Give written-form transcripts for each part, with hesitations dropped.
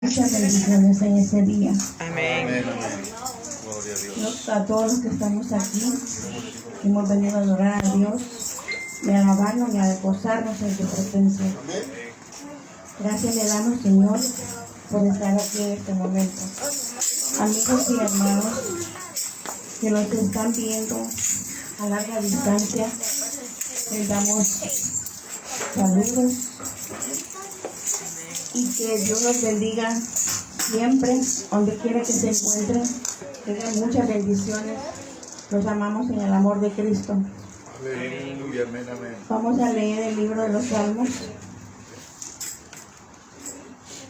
Muchas bendiciones en ese día. Amén. Gloria a Dios. A todos los que estamos aquí, que hemos venido a adorar a Dios, de alabarnos y a gozarnos en su presencia. Gracias le damos, Señor, por estar aquí en este momento. Amigos y hermanos que nos están viendo a larga distancia, les damos saludos y que Dios los bendiga siempre, donde quiera que se encuentren. Tengan muchas bendiciones. Los amamos en el amor de Cristo. Aleluya, amén, amén. Vamos a leer el libro de los Salmos,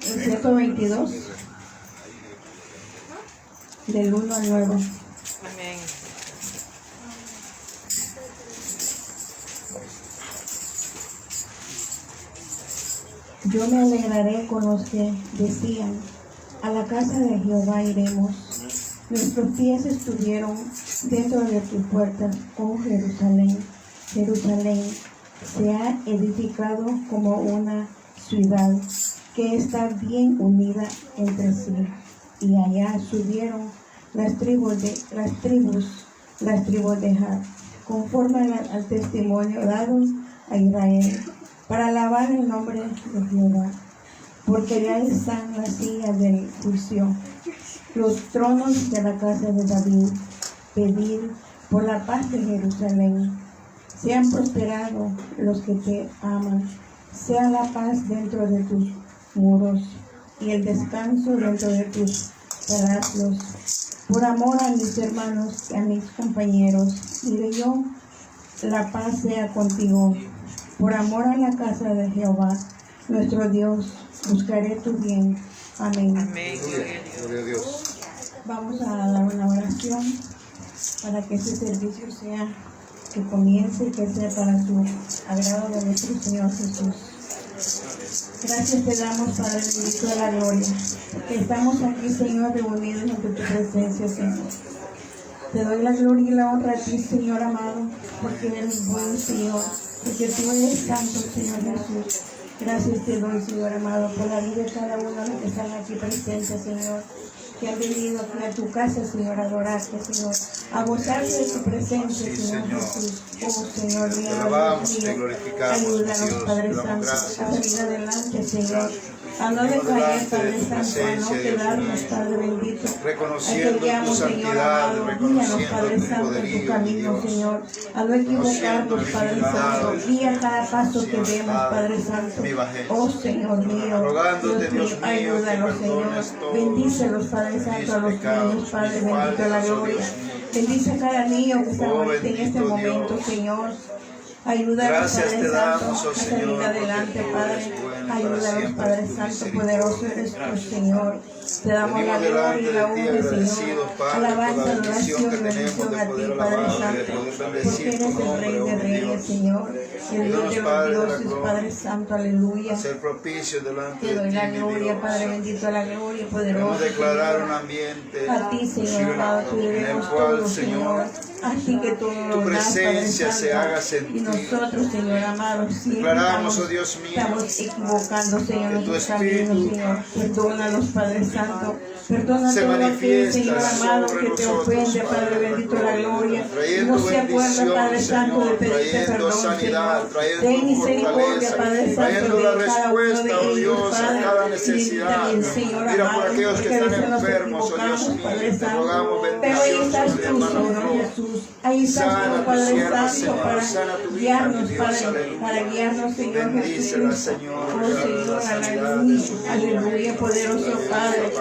el 122, del 1 al 9. Amén. Yo me alegraré con los que decían, a la casa de Jehová iremos. Nuestros pies estuvieron dentro de tus puertas, oh Jerusalén. Jerusalén se ha edificado como una ciudad que está bien unida entre sí. Y allá subieron las tribus de Gad, conforme al testimonio dado a Israel, para alabar el nombre de Jehová, porque ya están las sillas del juicio, los tronos de la casa de David. Pedir por la paz de Jerusalén. Sean prosperados los que te aman, sea la paz dentro de tus muros y el descanso dentro de tus palacios. Por amor a mis hermanos y a mis compañeros, diré yo, la paz sea contigo. Por amor a la casa de Jehová, nuestro Dios, buscaré tu bien. Amén. Amén. Gloria a Dios. Vamos a dar una oración para que este servicio sea, que comience y que sea para su agrado de nuestro Señor Jesús. Gracias te damos, Padre bendito de la gloria, que estamos aquí, Señor, reunidos ante tu presencia, Señor. Te doy la gloria y la honra a ti, Señor amado, porque eres bueno, Señor, porque tú eres santo, Señor Jesús. Gracias te doy, Señor amado, por la vida de cada uno de los que están aquí presentes, Señor, que han venido aquí a tu casa, Señor, a adorarte, Señor, a gozarse de tu presencia, Señor Jesús. Oh, Señor, Te alabamos, te glorificamos, ayúdanos, Dios, Padre te damos Santo, gracias. a salir adelante, Señor, a no decaer, Padre Santo, a no quedarnos, Padre bendito, reconociendo a que guiamos, tu Señor santidad, amado, guíanos, reconociendo Padre tu Santo, en tu poderío, camino, Dios. Señor, a no equivocarnos, Padre Santo, guía cada paso que demos, Padre Santo. Oh, Señor mío, Rogándote, Dios mío, ayúdanos, que Señor, perdones todo bendícelos, Padre Santo, a los niños, Padre bendito de la gloria. Bendice a cada niño que está ahorita en este momento, Señor. Ayúdanos, Gracias Padre te Santo, damos, oh a salir Señor, adelante, porque tú Padre. eres bueno para Ayúdanos, siempre, Padre tu Santo, misericordia. poderoso eres tu Señor. Te damos la Venimos gloria y la delante de ti honra, Señor. agradecidos, Padre, por Alabanza, la bendición adoración que y tenemos bendición de a ti, poder Padre alabarte, Santo, de poder porque bendecir eres tu el nombre, Rey de oh Reyes, Dios. Señor, el Dios Ayúdanos, de los Padre, de la dioses, gloria, Padre Santo, aleluya. a ser propicio delante Te de doy ti, la mi gloria, Dios. Padre bendito, la gloria Queremos poderosa, declarar Señor. un ambiente A ti, Señor amado, te en el debemos cual, todo, Señor, a ti que todo tu lo das, Padre presencia se Santo. haga Y sentir. nosotros, Señor amado, siempre Declaramos, estamos, oh Dios mío, estamos equivocando, Señor, que tu nuestros caminos, Espíritu Señor. Perdónanos, Padre Santo. Perdona se todo aquel, manifiesta Señor amado, sobre que te nosotros, ofende, Padre Padre de la bendito, la gloria. trayendo No se acuerda, bendición, Padre Santo, de Señor, pedirte trayendo perdón, sanidad, Señor. trayendo Ten misericordia, fortaleza, Padre Santo, trayendo la de cada uno respuesta, de oh ellos, Dios, a Padre. cada Y necesidad. también, Señor Mira por amado, aquellos que porque a están veces nos enfermos, oh Dios equivocamos, mío, Padre te Santo. rogamos Pero ahí bendición estás sobre tú, hermano Señor Flor. Jesús. Ahí estás Sana tú, a tu Padre sierva, Santo, Señor, para sana a tu hija, mi guiarnos, Dios, Padre, aleluya. para guiarnos, Señor Bendícela, Jesús. Señor, Oh, regala Señor, la sanidad aleluya, de su vida. aleluya, poderoso Padre.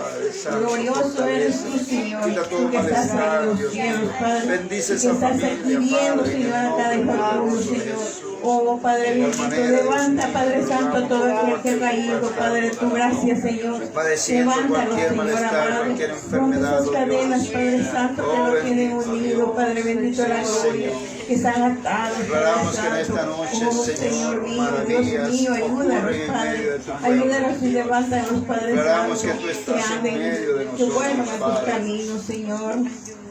Glorioso eres tú, Señor, Quita todo tú que estás ahí en malestar, los Dios cielos, mío. Padre, Bendice y que esa estás familia, aquí viendo, Padre, en Señor, el a cada nombre hijo tuyo, poderoso de Señor. Jesús. Oh, Padre bendito, levanta, Padre Santo, todo aquel que ha caído, Padre, tu gracia, Señor. Padeciendo Levántalo, cualquier Señor malestar, amado. cualquier Rompe enfermedad, esas oh cadenas, Dios. Padre Santo, que Oh, nos tienen bendito unidos, Dios. Padre bendito de la gloria, que están atados, Declaramos que en Padre esta Santo. noche, Oh, Señor, Señor mío, maravillas Dios mío, ayúdanos, ocurren en Padre. medio de tu pueblo. Ayúdanos y levántanos, Padre Declaramos Santo, que tú estás en anden, medio de que nosotros, vuelvan a tus Padre. caminos, Señor.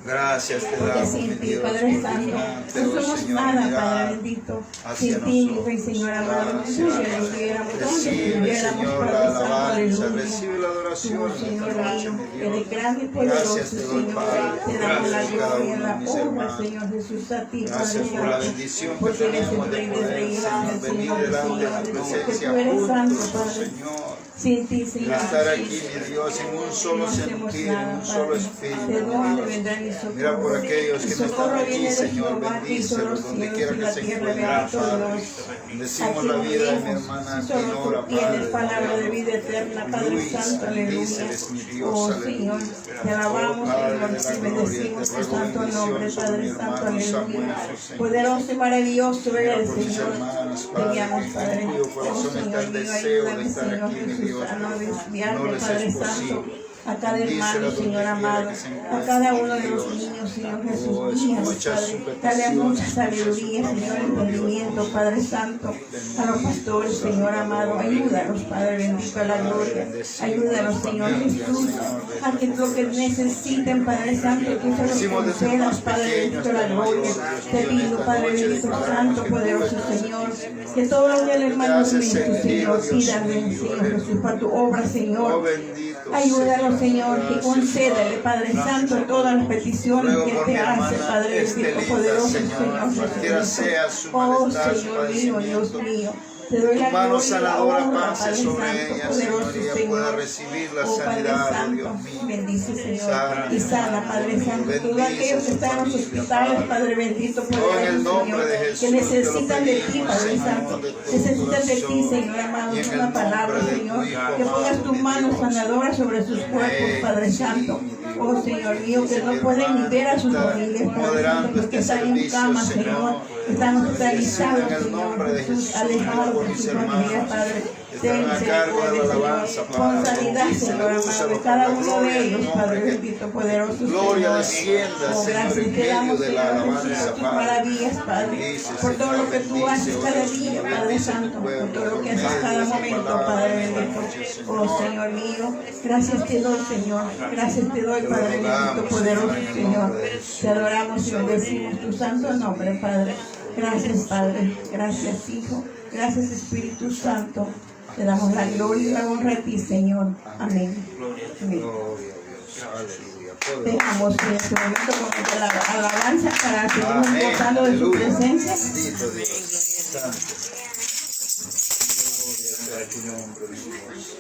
Gracias te Porque damos, mi sin ti, Dios, Padre por Santo, dignarte, no oh somos Señor, nada, mirar Padre bendito. hacia Sin ti, nosotros. Rey Señor amado, no Gracias. estuviéramos donde Recibe, estuviéramos, Señor, Padre la Santo, alabanza, aleluya. recibe la adoración Tú, en esta Señor noche, mío, mi Dios. eres grande y poderoso, Gracias te doy, Señor. Padre, Te damos la gracias por cada gloria, uno de la mis honra, hermanos. Señor Jesús, a ti, Gracias Padre por la Santo. bendición que Porque eres tenemos el de Rey de poder, Reyes, Señor, el venir Señor de delante de la Señores, porque presencia tú eres santo, juntos, oh Padre. Señor. Sin ti, Señor. Estar aquí, mi Dios, en un solo No hacemos sentir, en nada, un solo Padre. espíritu, ¿De mi dónde Dios. vendrá mi socorro? Mira por aquellos que El no están socorro aquí, viene de Señor, Jehová, que hizo los bendícelos donde cielos quiera y que la se tierra, encuentren, bendito Padre. Dios. Bendecimos Aquí la vida de mi vivimos. hermana Solo Dinora, tú tienes Padre. palabra de vida eterna, Padre Luis, Santo, aleluya. bendíceles, mi Dios, Oh aleluya. Señor, te alabamos, Oh, Padre Señor, de la y gloria, bendecimos te tu ruego santo bendición nombre, sobre Padre mi Santo, hermano aleluya. Samuel, oh Señor. Poderoso y maravilloso Mira eres, por mis Señor. hermanos, Te Padre, guiamos, en Padre. cuyo Oh corazón está Señor el mío, deseo de ayúdame, estar Señor aquí, mi Jesús, Dios. a no No desviarme, les Padre es Santo. posible. A cada hermano, Bendícelos Señor donde quiera amado, que se a encuentren, cada uno de mi los Dios. niños, Señor Oh, Jesús, guíanos, escucha Padre, su dale petición, mucha escucha sabiduría, su Señor, clamor, oh Dios. entendimiento, Padre Santo, a los pastores, Señor amado, ayúdanos, Padre bendito, a la gloria, ayúdanos, Señor Jesús, a que lo que necesiten, Padre Santo, que se los concedas, Padre bendito, la gloria, te pido, Padre bendito, Santo, poderoso Señor, que todo lo que el hermano nuestro, Señor, pídale, Señor Jesús, para tu obra, Oh, Señor. bendito Ayúdalo, Señor, que Gracias, concédale, Padre Santo, todas las peticiones Ruego que por te mi hace, hermana Padre bendito, Estelita, poderoso Señor, Señor cualquiera Jesucristo. sea su Oh, malestar, su Señor mío, Dios padecimiento. mío, te doy la Tu mano gloria y la sanadora honra, pase Padre sobre Santo, ella, poderoso Señor, y ella pueda Señor. recibir la Oh, Padre sanidad, oh Santo, Dios mío. bendice, Señor, Sana, y sana, Padre Santo, todos bendice aquellos que su están en los familia, hospitales, Padre. Padre bendito, Oh, en el poderoso nombre Señor, de Jesús, que te lo necesitan de ti, pedimos, Padre Señor, Santo, de todo necesitan de ti, corazón. Señor amado, Y en el una palabra, nombre de tu Señor, Hijo que pongas amado, tu mi mano Dios. sanadora sobre sus cuerpos, Padre Sí, Santo. mi Dios. Oh, Señor mío, que no Mi pueden ni hermano ver a sus está familias, Padre Santo, moderando porque este están en servicio, cama, Señor. Señor, están hospitalizados, En el Señor nombre de Jesús, Jesús, alejados por de mis sus familias, hermanos Padre. que están a cargo de la alabanza, Con Padre. sanidad, Bendícelo, Señor amado, úsalo de para cada la uno gloria de del ellos, nombre, Padre que bendito, poderoso gloria Señor. descienda, Oh, Señor, gracias en te medio damos, de la Señor Jesús, alabanza, por tus Padre. maravillas, Padre, Bendice, por todo Señor, lo que tú bendice, haces oh cada Dios día, mío, Padre bendice tu Santo, por pueblo, todo lo por que haces medio cada de tu momento, palabra, Padre en esta bendito. noche, Oh, Señor mío, gracias te doy, Señor, gracias te doy, Te lo Padre bendito, rogamos, poderoso Señor, en el Señor. nombre de Jesús. Te adoramos y bendecimos tu santo nombre, Padre. Gracias, Padre, gracias, Hijo, gracias, Espíritu Santo. Te damos la gloria y la honra a ti, Señor. Amén. Amén. Gloria a Dios. Aleluya. Poderoso. Dejamos en este momento con la alabanza para seguir Amén. gozando de su Aleluya. presencia. Bendito Dios. Santo. Gloria sea tu nombre, mi Dios.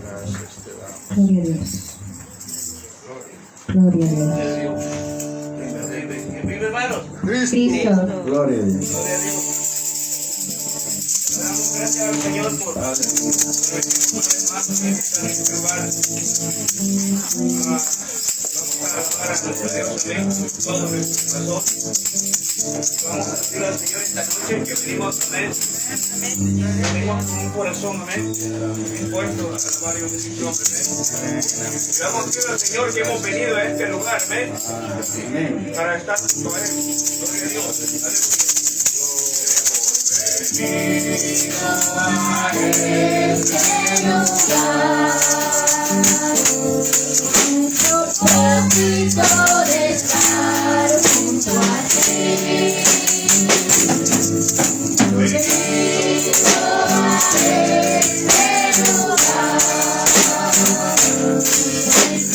Gracias te damos. Gloria a Dios. Gloria a Dios. Vive, hermanos. Cristo. Gloria a Dios. Gloria a Dios. Damos gracias al Señor por permitirnos una vez más estar en este lugar. Vamos a alabar a nuestro Dios, amén, con todo nuestro corazón. Vamos a decirle al Señor esta noche que venimos, amén. Venimos con un corazón, amén, dispuesto a alabar y bendecir su nombre, amén. Y vamos a decirle al Señor que hemos venido a este lugar, amén, para estar junto a Él. Gloria a Dios. Aleluya. Propósito de estar junto a ti. Venido a este lugar.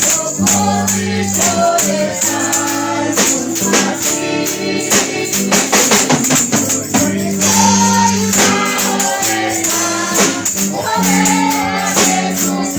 Propósito de estar junto a ti. Porque soy una oveja a Jesús.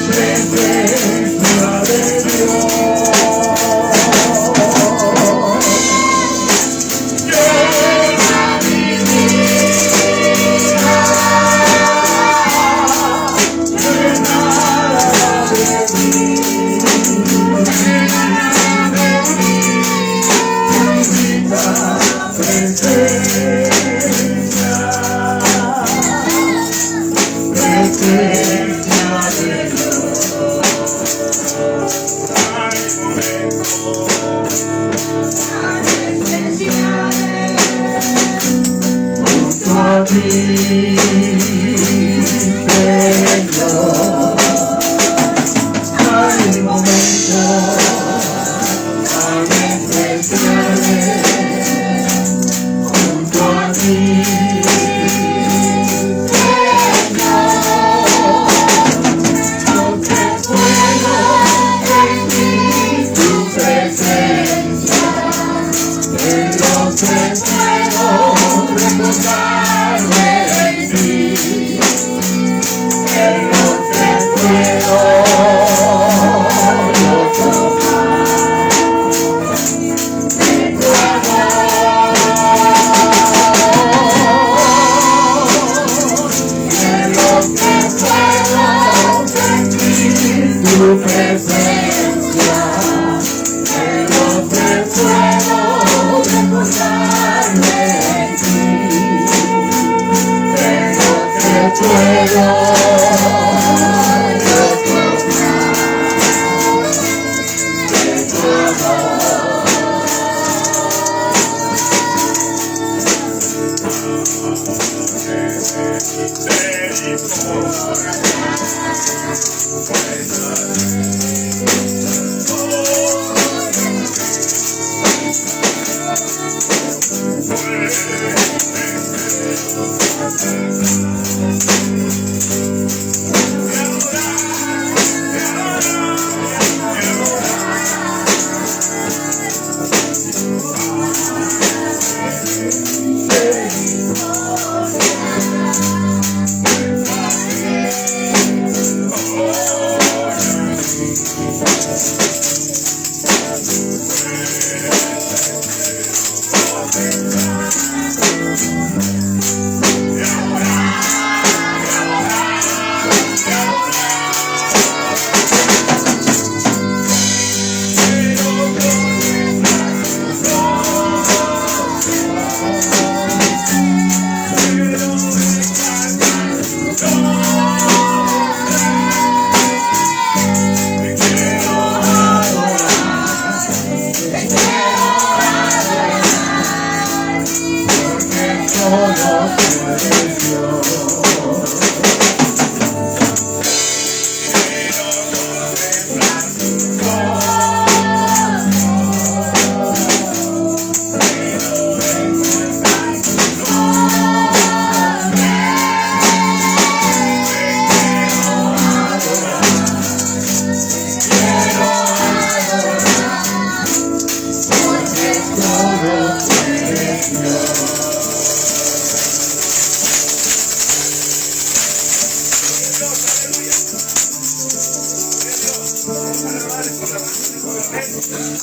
Presencia de Dios.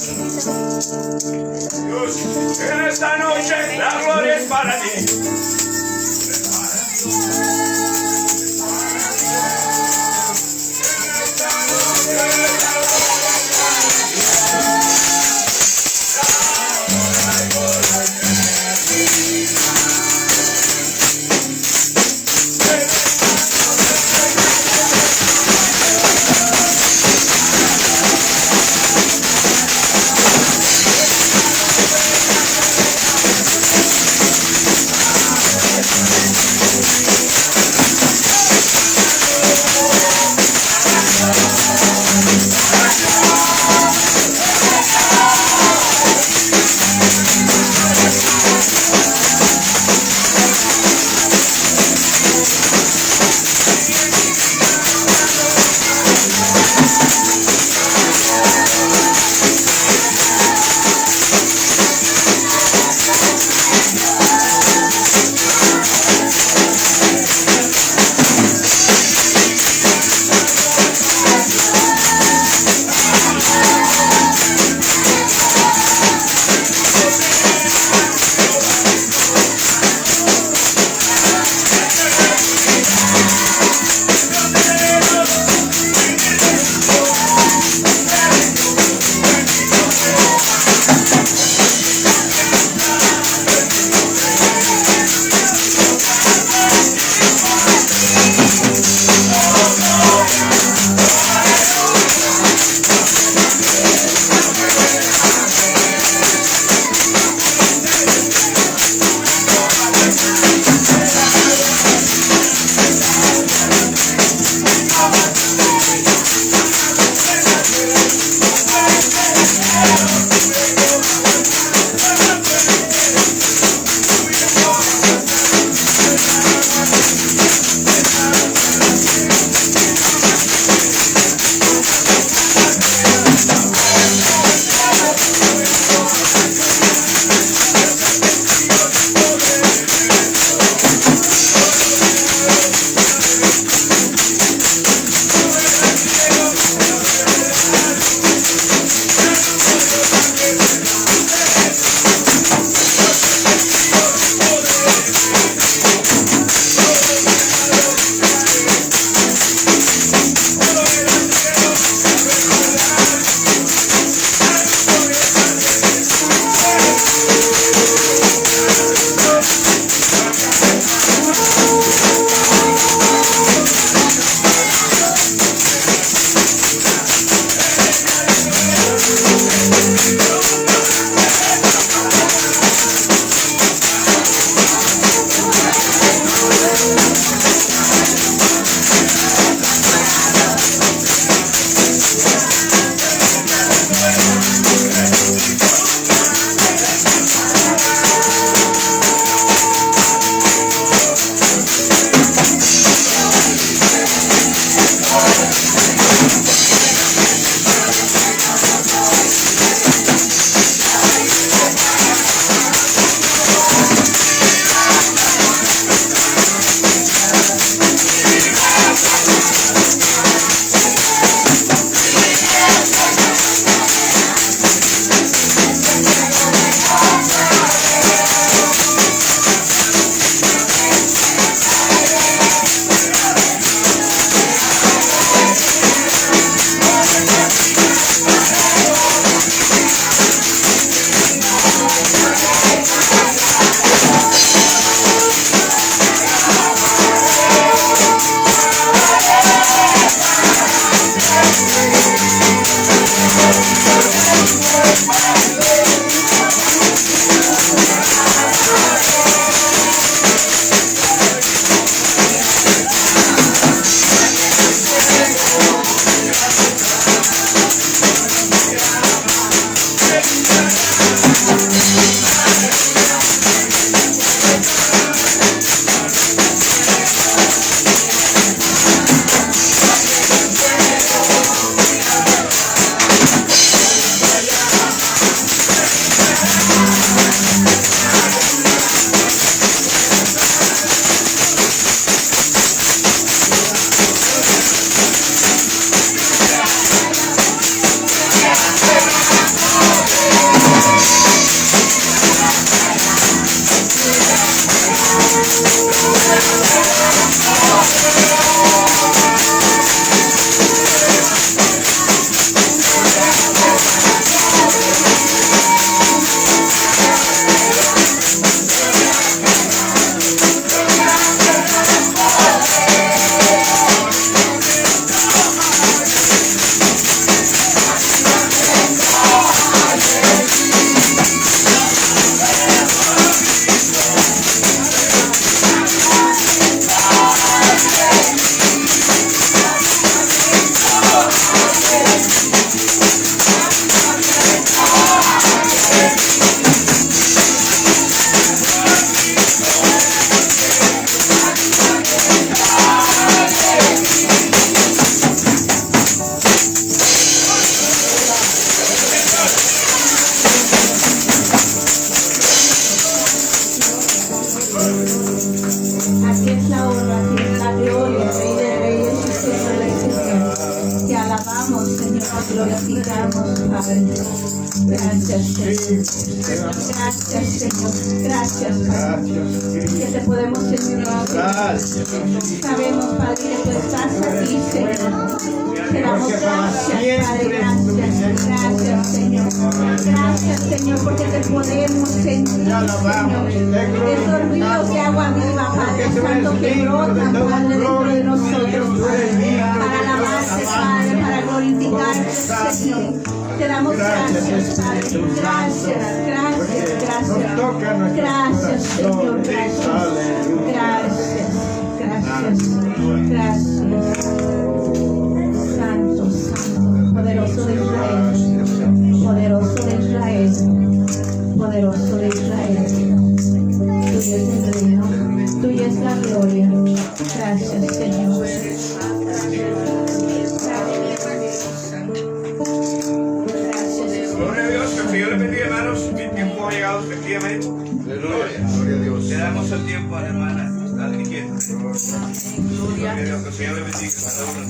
Dios, en esta noche la gloria es para ti. Gracias, Señor. Gracias, Señor. Gracias, Padre. Que te podemos decir Gracias. sabemos, Padre, que tú estás aquí, Señor. Te damos gracias, Padre. Gracias. Gracias, Señor. Gracias, Señor, porque te podemos sentir, Señor. Esos ríos de agua viva, Padre Santo, que brotan, Padre, dentro de nosotros, Padre, para alabarte, Padre, para glorificarte, Señor. Te damos gracias, Padre. Gracias, gracias, gracias. Gracias, Señor. Gracias. Gracias, gracias, gracias. Santo, santo, poderoso de Israel. Poderoso de Israel. Poderoso de Israel. Tuyo es el reino. Tuya es la gloria. Gracias, Señor. Gloria a Dios, que el Señor les bendiga, hermanos. Mi tiempo ha llegado efectivamente. Aleluya. Gloria a Dios. Le damos el tiempo a la hermana que está dirigiendo. Gloria a Dios, que el Señor les bendiga cada uno.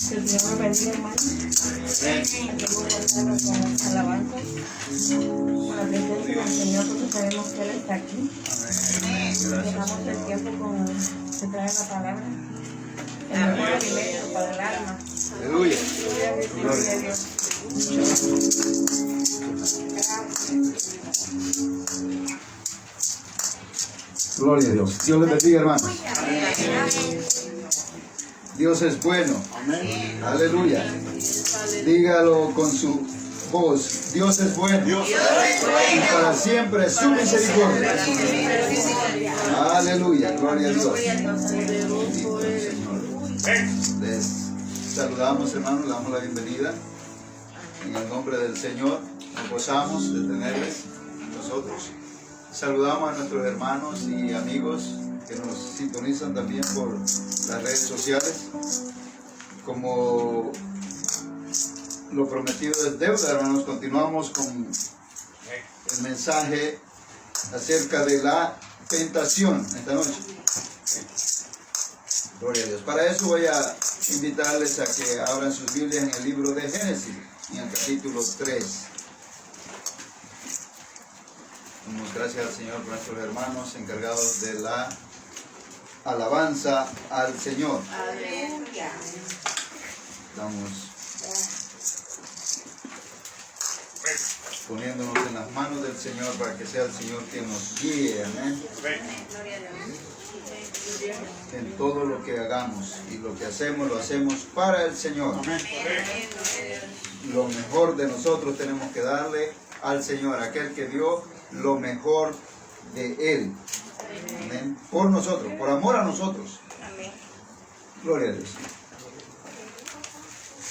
Que el Señor bendiga, hermano. Alabanza. Con la presencia del Señor, porque sabemos que Él está aquí. Dejamos el tiempo con que trae la palabra. El mejor alimento para el alma. Aleluya. Gloria a Dios. Gloria a Dios. Dios les bendiga, hermanos. Dios es bueno. Aleluya. Dígalo con su voz. Dios es bueno. Y para siempre es su misericordia. Aleluya. Gloria a Dios. Bendito el Señor. Les saludamos, hermanos. Le damos la bienvenida. En el nombre del Señor. Nos gozamos de tenerles nosotros. Saludamos a nuestros hermanos y amigos que nos sintonizan también por las redes sociales. Como lo prometido es deuda, hermanos, continuamos con el mensaje acerca de la tentación esta noche. Gloria a Dios. Para eso voy a invitarles a que abran sus Biblias en el libro de Génesis, en el capítulo 3. Damos gracias al Señor por nuestros hermanos encargados de la alabanza al Señor. Estamos poniéndonos en las manos del Señor para que sea el Señor quien nos guíe, amén, en todo lo que hagamos, y lo que hacemos lo hacemos para el Señor. Lo mejor de nosotros tenemos que darle al Señor, aquel que dio lo mejor de Él, amén, por nosotros, por amor a nosotros. Gloria a Dios.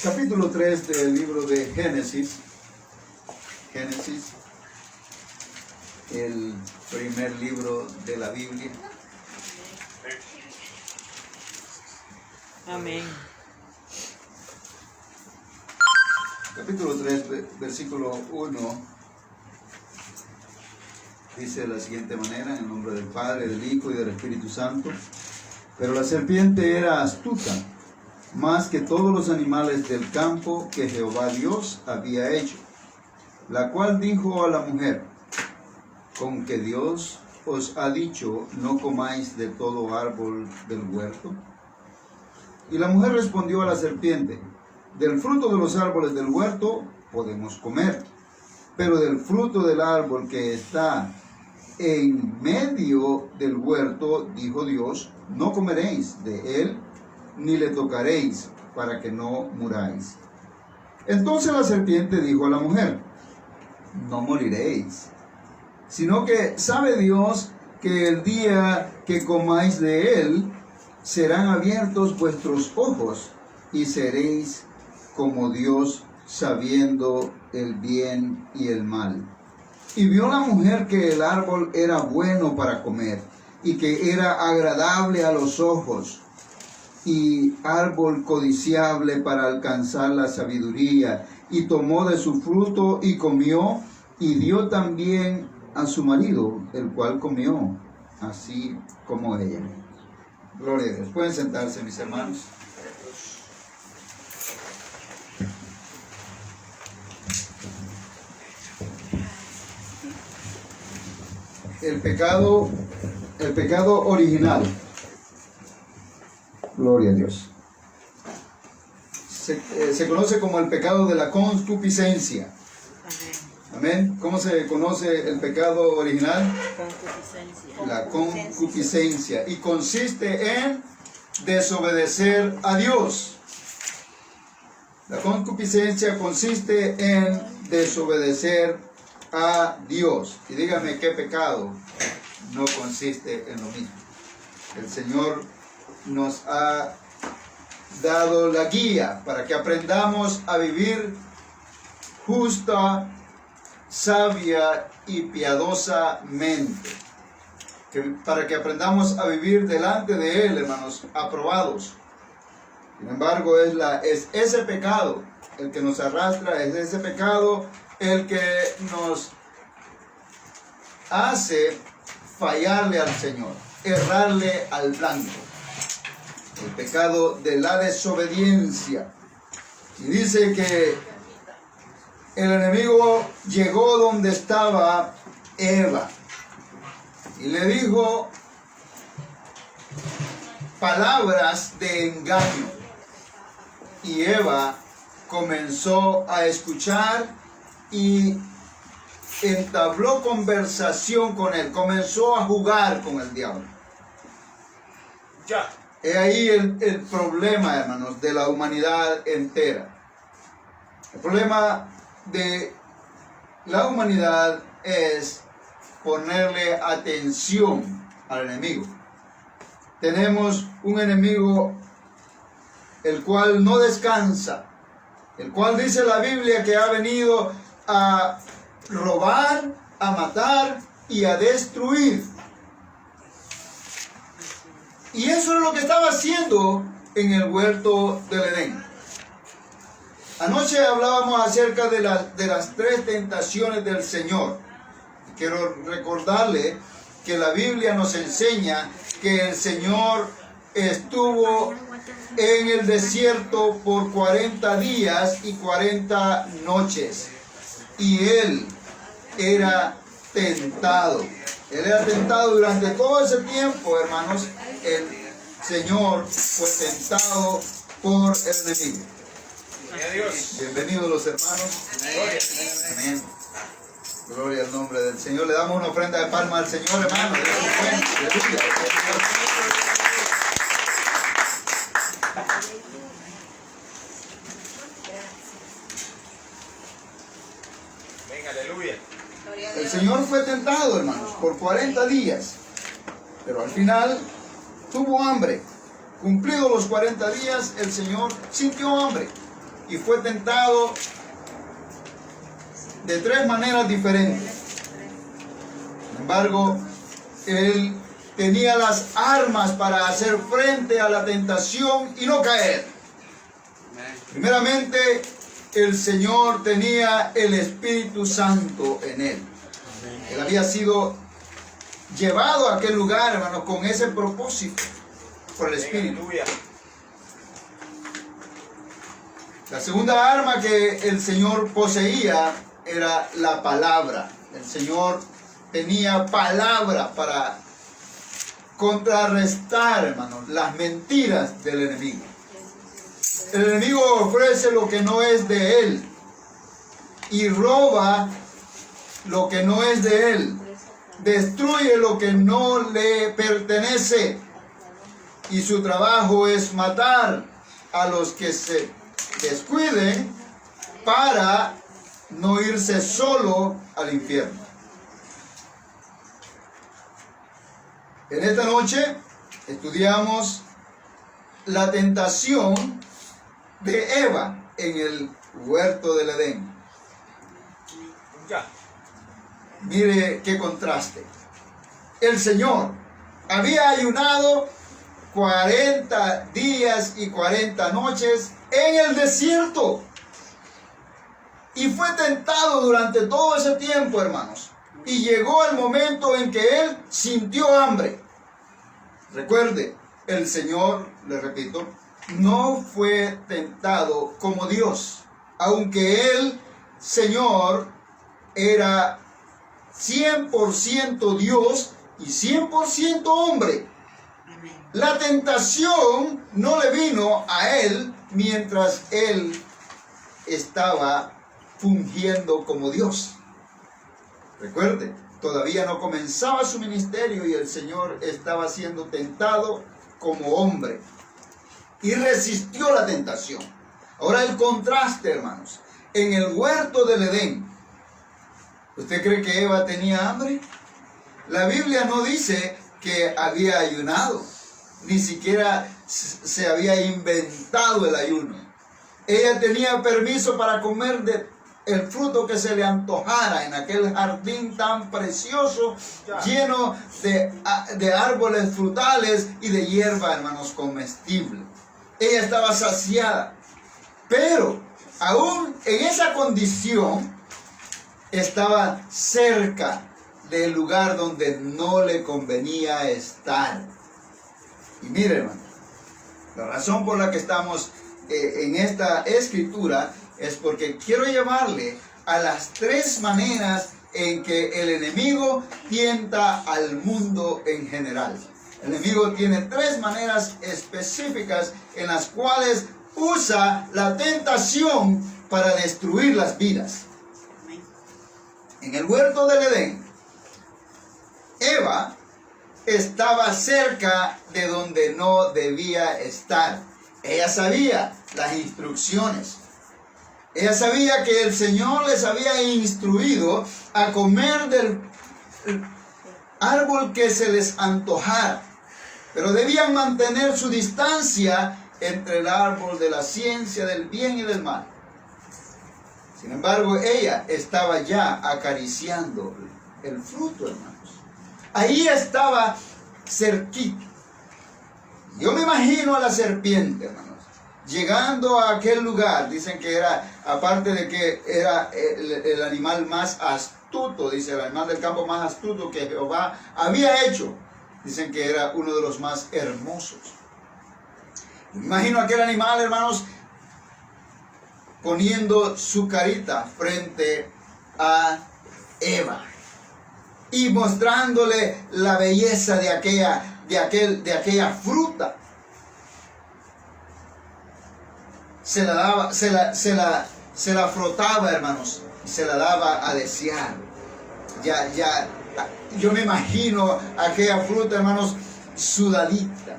Capítulo 3 del libro de Génesis. Génesis, el primer libro de la Biblia. Amén. Capítulo 3, versículo 1, dice de la siguiente manera: en el nombre del Padre, del Hijo y del Espíritu Santo. Pero la serpiente era astuta, más que todos los animales del campo que Jehová Dios había hecho, la cual dijo a la mujer: ¿con que Dios os ha dicho, no comáis de todo árbol del huerto? Y la mujer respondió a la serpiente: del fruto de los árboles del huerto podemos comer, pero del fruto del árbol que está en medio del huerto, dijo Dios, no comeréis de él, ni le tocaréis, para que no muráis. Entonces la serpiente dijo a la mujer: no moriréis, sino que sabe Dios que el día que comáis de él, serán abiertos vuestros ojos, y seréis como Dios, sabiendo el bien y el mal. Y vio la mujer que el árbol era bueno para comer, y que era agradable a los ojos, y árbol codiciable para alcanzar la sabiduría, y tomó de su fruto y comió, y dio también a su marido, el cual comió, así como ella. Gloria a Dios. Pueden sentarse, mis hermanos. el pecado original. Gloria a Dios. Se conoce como el pecado de la concupiscencia. Amén. ¿Cómo se conoce el pecado original? Concupiscencia. La concupiscencia. Y consiste en desobedecer a Dios. La concupiscencia consiste en desobedecer a Dios. Y dígame qué pecado no consiste en lo mismo. El Señor nos ha dado la guía para que aprendamos a vivir justa, sabia y piadosamente. Para que aprendamos a vivir delante de Él, hermanos, aprobados. Sin embargo, es ese pecado el que nos arrastra, es ese pecado el que nos hace fallarle al Señor, errarle al blanco. El pecado de la desobediencia. Y dice que el enemigo llegó donde estaba Eva y le dijo palabras de engaño. Y Eva comenzó a escuchar y entabló conversación con él, comenzó a jugar con el diablo. Ya. He ahí el problema, hermanos, de la humanidad entera. El problema de la humanidad es ponerle atención al enemigo. Tenemos un enemigo el cual no descansa, el cual dice la Biblia que ha venido a robar, a matar y a destruir. Y eso es lo que estaba haciendo en el huerto del Edén. Anoche hablábamos acerca de las tres tentaciones del Señor. Quiero recordarle que la Biblia nos enseña que el Señor estuvo en el desierto por 40 días y 40 noches. Y Él era tentado. Él era tentado durante todo ese tiempo, hermanos. El Señor fue tentado por el enemigo. Bienvenidos los hermanos. Amén. Gloria al nombre del Señor. Le damos una ofrenda de palma al Señor, hermano. Aleluya. Venga, aleluya. El Señor fue tentado, hermanos, por 40 días. Pero al final tuvo hambre. Cumplidos los 40 días, el Señor sintió hambre. Y fue tentado de tres maneras diferentes. Sin embargo, Él tenía las armas para hacer frente a la tentación y no caer. Primeramente, el Señor tenía el Espíritu Santo en Él. Él había sido llevado a aquel lugar, hermano, con ese propósito, por el Espíritu. La segunda arma que el Señor poseía era la palabra. El Señor tenía palabra para contrarrestar, hermanos, las mentiras del enemigo. El enemigo ofrece lo que no es de él y roba lo que no es de él. Destruye lo que no le pertenece. Y su trabajo es matar a los que se descuiden para no irse solo al infierno. En esta noche estudiamos la tentación de Eva en el huerto del Edén. Ya. Mire qué contraste. El Señor había ayunado 40 días y 40 noches en el desierto. Y fue tentado durante todo ese tiempo, hermanos. Y llegó el momento en que Él sintió hambre. Recuerde, el Señor, le repito, no fue tentado como Dios. Aunque Él, Señor, era 100% Dios y 100% hombre. La tentación no le vino a él mientras él estaba fungiendo como Dios. Recuerde, todavía no comenzaba su ministerio y el Señor estaba siendo tentado como hombre y resistió la tentación. Ahora el contraste, hermanos. En el huerto del Edén, ¿usted cree que Eva tenía hambre? La Biblia no dice que había ayunado, ni siquiera se había inventado el ayuno. Ella tenía permiso para comer el fruto que se le antojara en aquel jardín tan precioso, lleno de árboles frutales y de hierba, hermanos, comestible. Ella estaba saciada, pero aún en esa condición estaba cerca del lugar donde no le convenía estar. Y mire, hermano, la razón por la que estamos en esta escritura es porque quiero llevarle a las 3 maneras en que el enemigo tienta al mundo en general. El enemigo tiene 3 maneras específicas en las cuales usa la tentación para destruir las vidas. En el huerto del Edén, Eva estaba cerca de donde no debía estar. Ella sabía las instrucciones. Ella sabía que el Señor les había instruido a comer del árbol que se les antojara, pero debían mantener su distancia entre el árbol de la ciencia del bien y del mal. Sin embargo, ella estaba ya acariciando el fruto, hermanos. Ahí estaba cerquita. Yo me imagino a la serpiente, hermanos, llegando a aquel lugar. Dicen que era, aparte de que era el animal más astuto, dice, el animal del campo más astuto que Jehová había hecho. Dicen que era uno de los más hermosos. Me imagino aquel animal, hermanos, poniendo su carita frente a Eva y mostrándole la belleza de aquella fruta. Se la frotaba, hermanos, y se la daba a desear. Yo me imagino aquella fruta, hermanos, sudadita,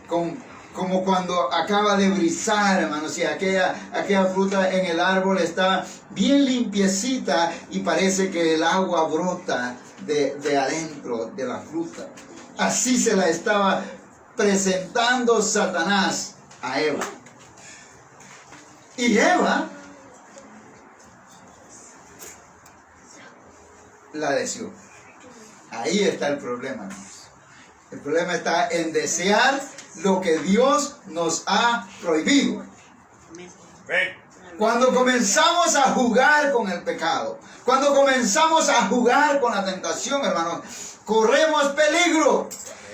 como cuando acaba de brizar, hermanos, y aquella fruta en el árbol está bien limpiecita y parece que el agua brota de adentro de la fruta. Así se la estaba presentando Satanás a Eva. Y Eva la deseó. Ahí está el problema, hermanos. El problema está en desear lo que Dios nos ha prohibido. Cuando comenzamos a jugar con el pecado, cuando comenzamos a jugar con la tentación, hermanos, corremos peligro.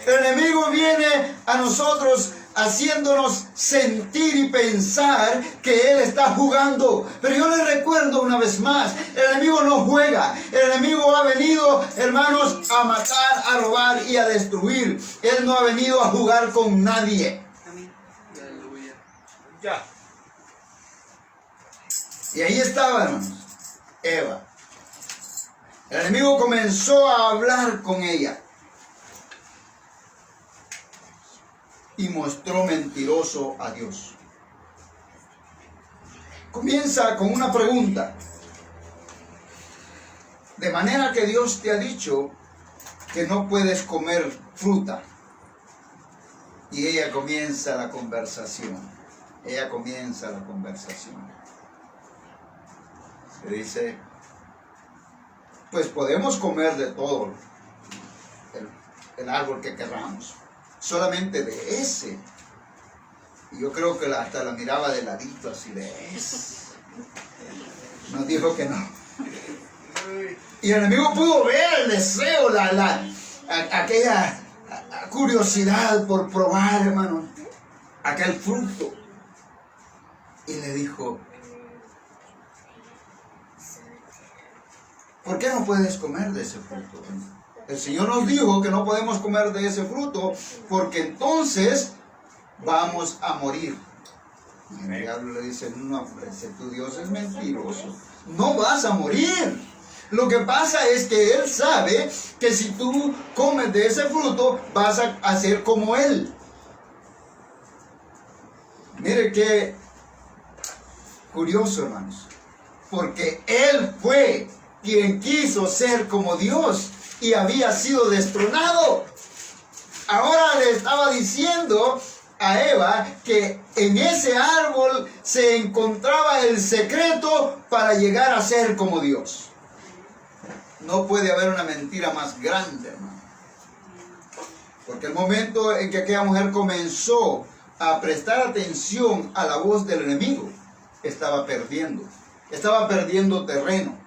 El enemigo viene a nosotros haciéndonos sentir y pensar que él está jugando. Pero yo les recuerdo una vez más, el enemigo no juega. El enemigo ha venido, hermanos, a matar, a robar y a destruir. Él no ha venido a jugar con nadie. Amén. Aleluya. Ya. Y ahí estaba, hermanos, Eva. El enemigo comenzó a hablar con ella y mostró mentiroso a Dios. Comienza con una pregunta. De manera que Dios te ha dicho que no puedes comer fruta. Y ella comienza la conversación. Le dice, pues podemos comer de todo el árbol que queramos, solamente de ese. Y yo creo que hasta la miraba de ladito, así de ese. Nos dijo que no. Y el enemigo pudo ver el deseo, aquella curiosidad por probar, hermano, aquel fruto. Y le dijo, ¿por qué no puedes comer de ese fruto? El Señor nos dijo que no podemos comer de ese fruto porque entonces vamos a morir. Y el diablo le dice, no, hombre, si tu Dios es mentiroso, no vas a morir. Lo que pasa es que Él sabe que si tú comes de ese fruto, vas a hacer como Él. Mire qué curioso, hermanos, porque Él fue quien quiso ser como Dios y había sido destronado. Ahora le estaba diciendo a Eva que en ese árbol se encontraba el secreto para llegar a ser como Dios. No puede haber una mentira más grande, hermano. Porque el momento en que aquella mujer comenzó a prestar atención a la voz del enemigo, estaba perdiendo terreno.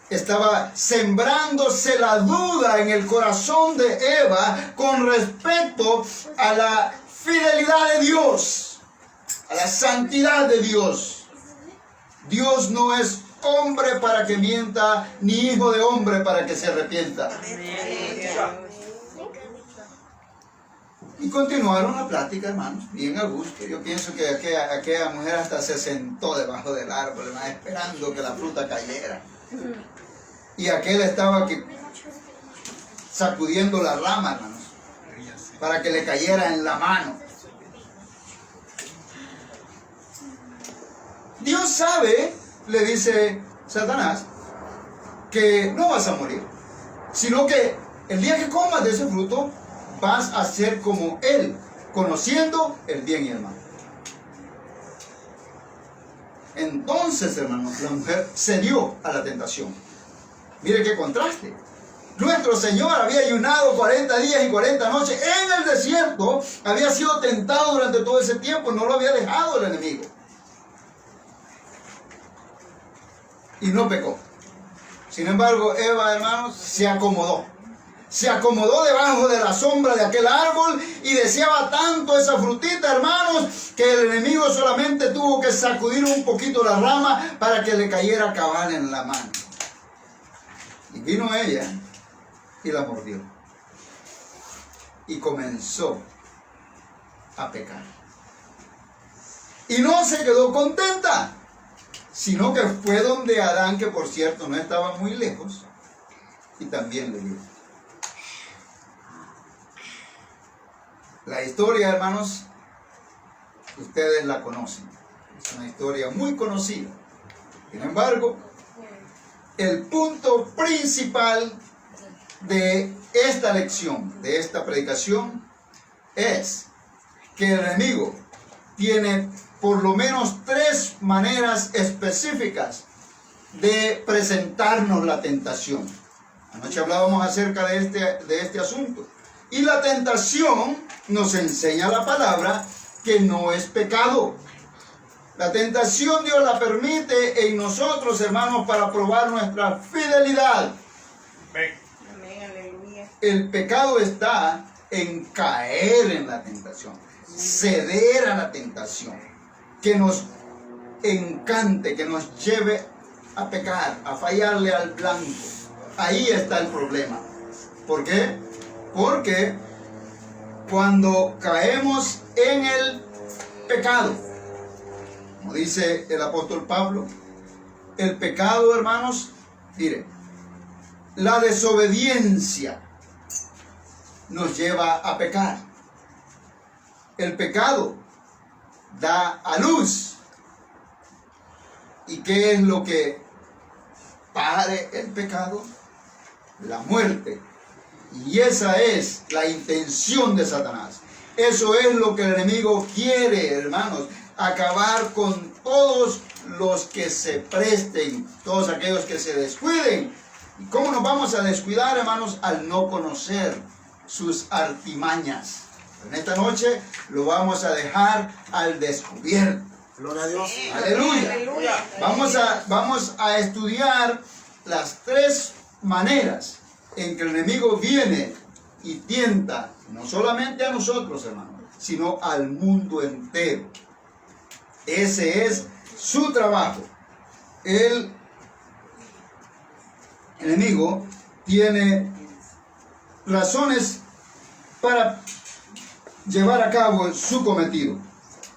Estaba sembrándose la duda en el corazón de Eva con respecto a la fidelidad de Dios, a la santidad de Dios. Dios no es hombre para que mienta, ni hijo de hombre para que se arrepienta. Y continuaron la plática, hermanos, bien a gusto. Yo pienso que aquella mujer hasta se sentó debajo del árbol, hermano, esperando que la fruta cayera. Y aquel estaba aquí sacudiendo la rama, hermanos, para que le cayera en la mano. Dios sabe, le dice Satanás, que no vas a morir, sino que el día que comas de ese fruto, vas a ser como Él, conociendo el bien y el mal. Entonces, hermanos, la mujer cedió a la tentación. Mire qué contraste. Nuestro Señor había ayunado 40 días y 40 noches en el desierto. Había sido tentado durante todo ese tiempo. No lo había dejado el enemigo. Y no pecó. Sin embargo, Eva, hermanos, se acomodó. Se acomodó debajo de la sombra de aquel árbol y deseaba tanto esa frutita, hermanos, que el enemigo solamente tuvo que sacudir un poquito la rama para que le cayera cabal en la mano. Y vino ella y la mordió. Y comenzó a pecar. Y no se quedó contenta, sino que fue donde Adán, que por cierto no estaba muy lejos, y también le dio. La historia, hermanos, ustedes la conocen. Es una historia muy conocida. Sin embargo, el punto principal de esta lección, de esta predicación, es que el enemigo tiene por lo menos 3 maneras específicas de presentarnos la tentación. Anoche hablábamos acerca de este asunto. Y la tentación nos enseña la palabra que no es pecado. La tentación Dios la permite en nosotros, hermanos, para probar nuestra fidelidad. Amén, aleluya. El pecado está en caer en la tentación, ceder a la tentación, que nos encante, que nos lleve a pecar, a fallarle al blanco. Ahí está el problema. ¿Por qué? Porque cuando caemos en el pecado, como dice el apóstol Pablo, el pecado, hermanos, mire, la desobediencia nos lleva a pecar. El pecado da a luz. ¿Y qué es lo que pare el pecado? La muerte. Y esa es la intención de Satanás. Eso es lo que el enemigo quiere, hermanos. Acabar con todos los que se presten, todos aquellos que se descuiden. ¿Y cómo nos vamos a descuidar, hermanos? Al no conocer sus artimañas. En esta noche lo vamos a dejar al descubierto. Gloria a Dios. Aleluya. Aleluya. Vamos a estudiar las 3 maneras en que el enemigo viene y tienta no solamente a nosotros, hermanos, sino al mundo entero. Ese es su trabajo. Él enemigo tiene razones para llevar a cabo su cometido.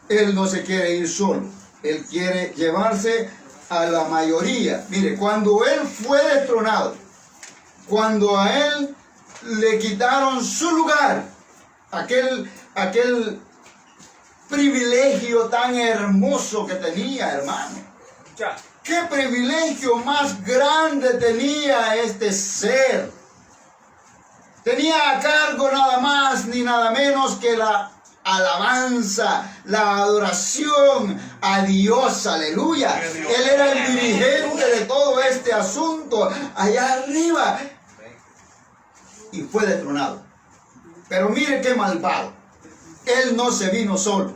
Él no se quiere ir solo, él quiere llevarse a la mayoría. Mire, cuando él fue destronado, cuando a él le quitaron su lugar, aquel privilegio tan hermoso que tenía, hermano. ¿Qué privilegio más grande tenía este ser? Tenía a cargo nada más ni nada menos que la alabanza, la adoración a Dios, aleluya. Él era el dirigente de todo este asunto allá arriba y fue destronado. Pero mire qué malvado. Él no se vino solo.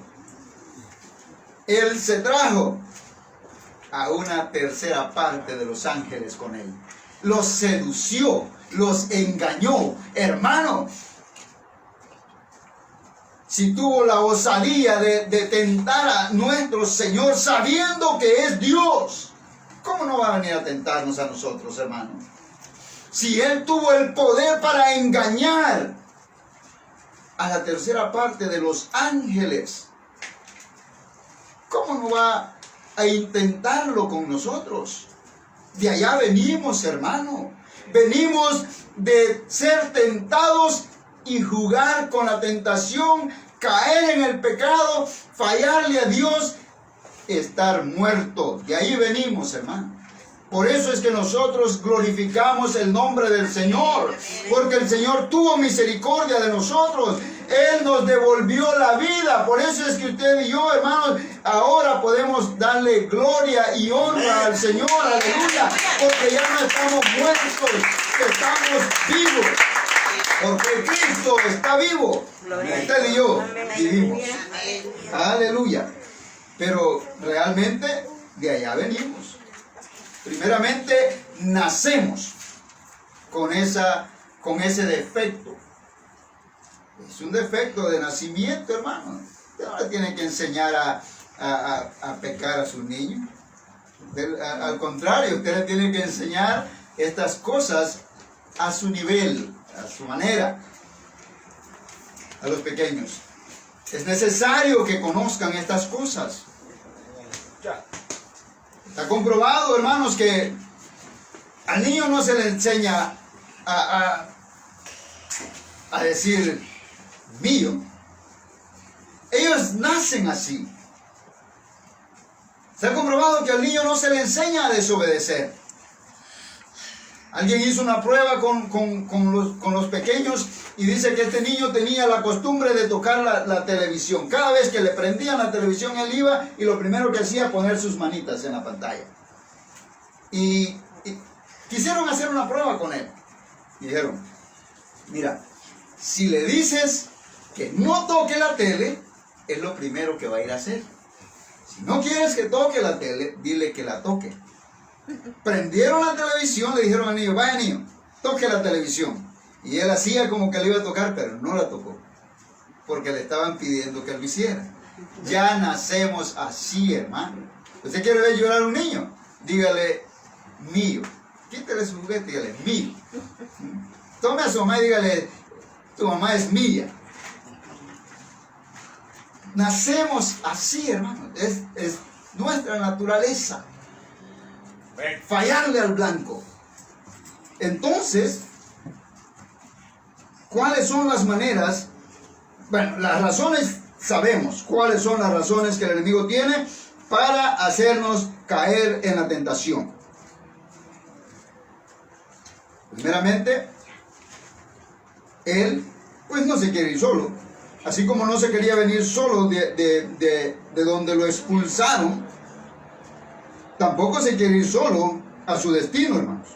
Él se trajo a una tercera parte de los ángeles con él. Los sedució, los engañó. Hermano, si tuvo la osadía de tentar a nuestro Señor sabiendo que es Dios, ¿cómo no va a venir a tentarnos a nosotros, hermano? Si Él tuvo el poder para engañar a la tercera parte de los ángeles, ¿cómo no va a intentarlo con nosotros? De allá venimos, hermano. Venimos de ser tentados y jugar con la tentación, caer en el pecado, fallarle a Dios, estar muerto. De ahí venimos, hermano. Por eso es que nosotros glorificamos el nombre del Señor, porque el Señor tuvo misericordia de nosotros. Él nos devolvió la vida. Por eso es que usted y yo, hermanos, ahora podemos darle gloria y honra al Señor, aleluya, porque ya no estamos muertos, estamos vivos, porque Cristo está vivo. Usted y yo vivimos, aleluya. Pero realmente de allá venimos. Primeramente nacemos con ese defecto. Es un defecto de nacimiento, hermano. Usted no le tiene que enseñar a pecar a sus niños. Al contrario, usted le tiene que enseñar estas cosas a su nivel, a su manera, a los pequeños. Es necesario que conozcan estas cosas. Está comprobado, hermanos, que al niño no se le enseña a decir mío. Ellos nacen así. Se ha comprobado que al niño no se le enseña a desobedecer. Alguien hizo una prueba con los pequeños y dice que este niño tenía la costumbre de tocar la televisión. Cada vez que le prendían la televisión, él iba y lo primero que hacía poner sus manitas en la pantalla. Y quisieron hacer una prueba con él. Dijeron, mira, si le dices que no toque la tele, es lo primero que va a ir a hacer. Si no quieres que toque la tele, dile que la toque. Prendieron la televisión, le dijeron al niño, vaya niño, toque la televisión. Y él hacía como que le iba a tocar, pero no la tocó, porque le estaban pidiendo que lo hiciera. Ya nacemos así, hermano. ¿Usted quiere ver llorar a un niño? Dígale, mío. Quítale su juguete, dígale, mío. Tome a su mamá y dígale, tu mamá es mía. Nacemos así, hermano. Es nuestra naturaleza. Fallarle al blanco. Entonces, ¿cuáles son las maneras? Bueno, las razones, sabemos cuáles son las razones que el enemigo tiene para hacernos caer en la tentación. Primeramente, él pues no se quiere ir solo. Así como no se quería venir solo de donde lo expulsaron, tampoco se quiere ir solo a su destino, hermanos.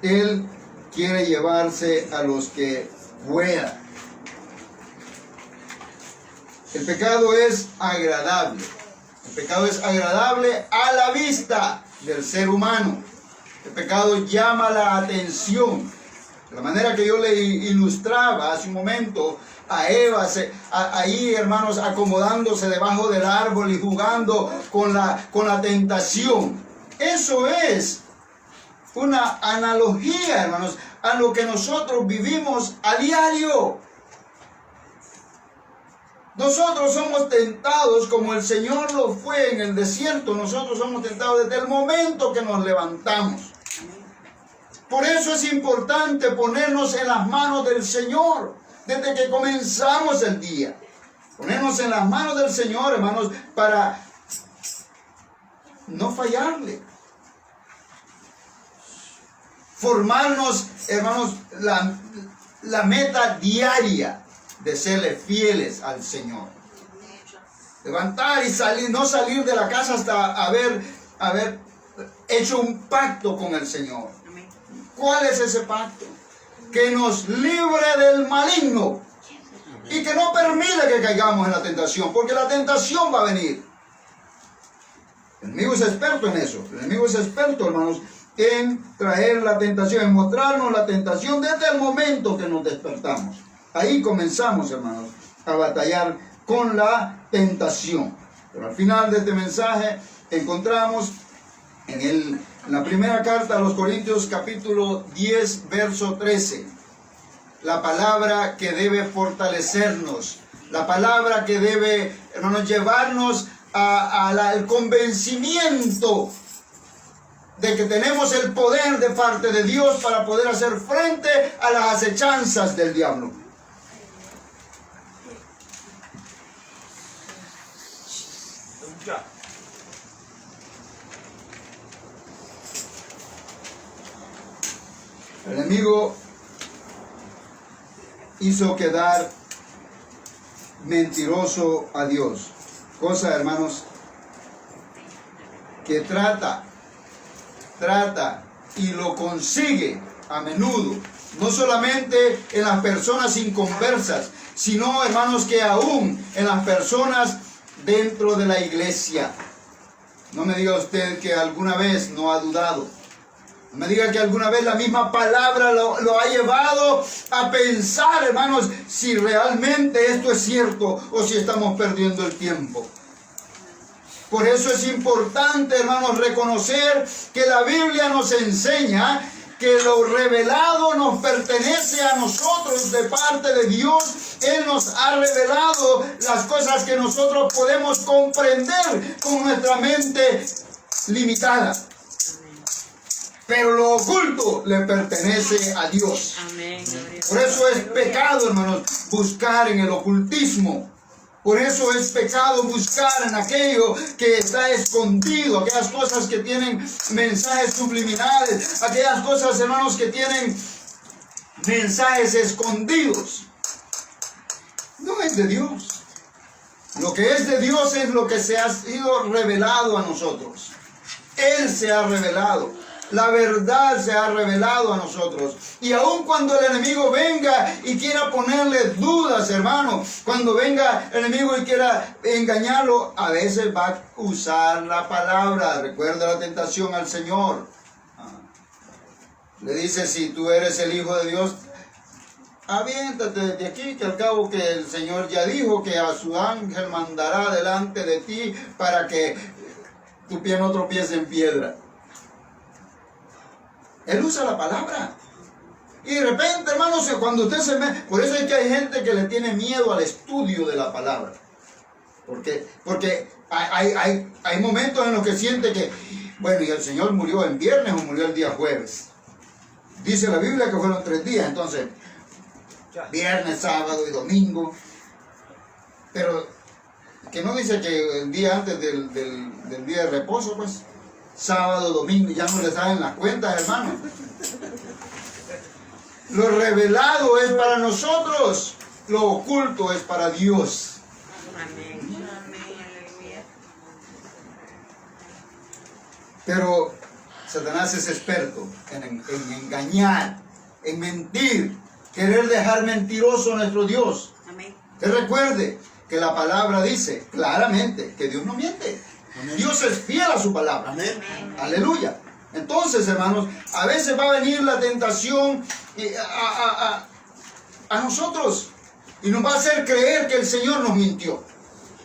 Él quiere llevarse a los que pueda. El pecado es agradable. El pecado es agradable a la vista del ser humano. El pecado llama la atención. De la manera que yo le ilustraba hace un momento a Eva, ahí, hermanos, acomodándose debajo del árbol y jugando con la tentación. Eso es una analogía, hermanos, a lo que nosotros vivimos a diario. Nosotros somos tentados como el Señor lo fue en el desierto. Nosotros somos tentados desde el momento que nos levantamos. Por eso es importante ponernos en las manos del Señor desde que comenzamos el día. Ponernos en las manos del Señor, hermanos, para no fallarle. Formarnos, hermanos, la meta diaria de serle fieles al Señor. Levantar y salir, no salir de la casa hasta haber hecho un pacto con el Señor. ¿Cuál es ese pacto? Que nos libre del maligno y que no permita que caigamos en la tentación, porque la tentación va a venir. El enemigo es experto en eso. El enemigo es experto, hermanos, en traer la tentación, en mostrarnos la tentación desde el momento que nos despertamos. Ahí comenzamos, hermanos, a batallar con la tentación. Pero al final de este mensaje encontramos en la primera carta a los Corintios, capítulo 10, verso 13, la palabra que debe fortalecernos, la palabra que debe, hermanos, llevarnos al convencimiento de que tenemos el poder de parte de Dios para poder hacer frente a las acechanzas del diablo. El enemigo hizo quedar mentiroso a Dios. Cosa, hermanos, que trata y lo consigue a menudo. No solamente en las personas inconversas, sino, hermanos, que aún en las personas dentro de la iglesia. No me diga usted que alguna vez no ha dudado. No me diga que alguna vez la misma palabra lo ha llevado a pensar, hermanos, si realmente esto es cierto o si estamos perdiendo el tiempo. Por eso es importante, hermanos, reconocer que la Biblia nos enseña que lo revelado nos pertenece a nosotros de parte de Dios. Él nos ha revelado las cosas que nosotros podemos comprender con nuestra mente limitada. Pero lo oculto le pertenece a Dios. Por eso es pecado, hermanos, buscar en el ocultismo. Por eso es pecado buscar en aquello que está escondido, aquellas cosas que tienen mensajes subliminales, aquellas cosas, hermanos, que tienen mensajes escondidos. No es de Dios. Lo que es de Dios es lo que se ha sido revelado a nosotros. Él se ha revelado. La verdad se ha revelado a nosotros. Y aun cuando el enemigo venga y quiera ponerle dudas, hermano, cuando venga el enemigo y quiera engañarlo, a veces va a usar la palabra. Recuerda la tentación al Señor. Le dice, si tú eres el Hijo de Dios, aviéntate de aquí, que al cabo que el Señor ya dijo que a su ángel mandará delante de ti para que tu pie no tropiece en piedra. Él usa la palabra. Y de repente, hermanos, cuando usted se mete, por eso es que hay gente que le tiene miedo al estudio de la palabra. Porque hay momentos en los que siente que, bueno, y el Señor murió el viernes o murió el día jueves. Dice la Biblia que fueron 3 días, entonces, viernes, sábado y domingo. Pero que no dice que el día antes del día de reposo, pues, sábado, domingo, ya no le saben las cuentas, hermano. Lo revelado es para nosotros, lo oculto es para Dios. Pero Satanás es experto en engañar, en mentir, querer dejar mentiroso a nuestro Dios. Que recuerde que la palabra dice claramente que Dios no miente. Amén. Dios es fiel a su palabra. Amén. Aleluya. Entonces, hermanos, a veces va a venir la tentación a nosotros y nos va a hacer creer que el Señor nos mintió.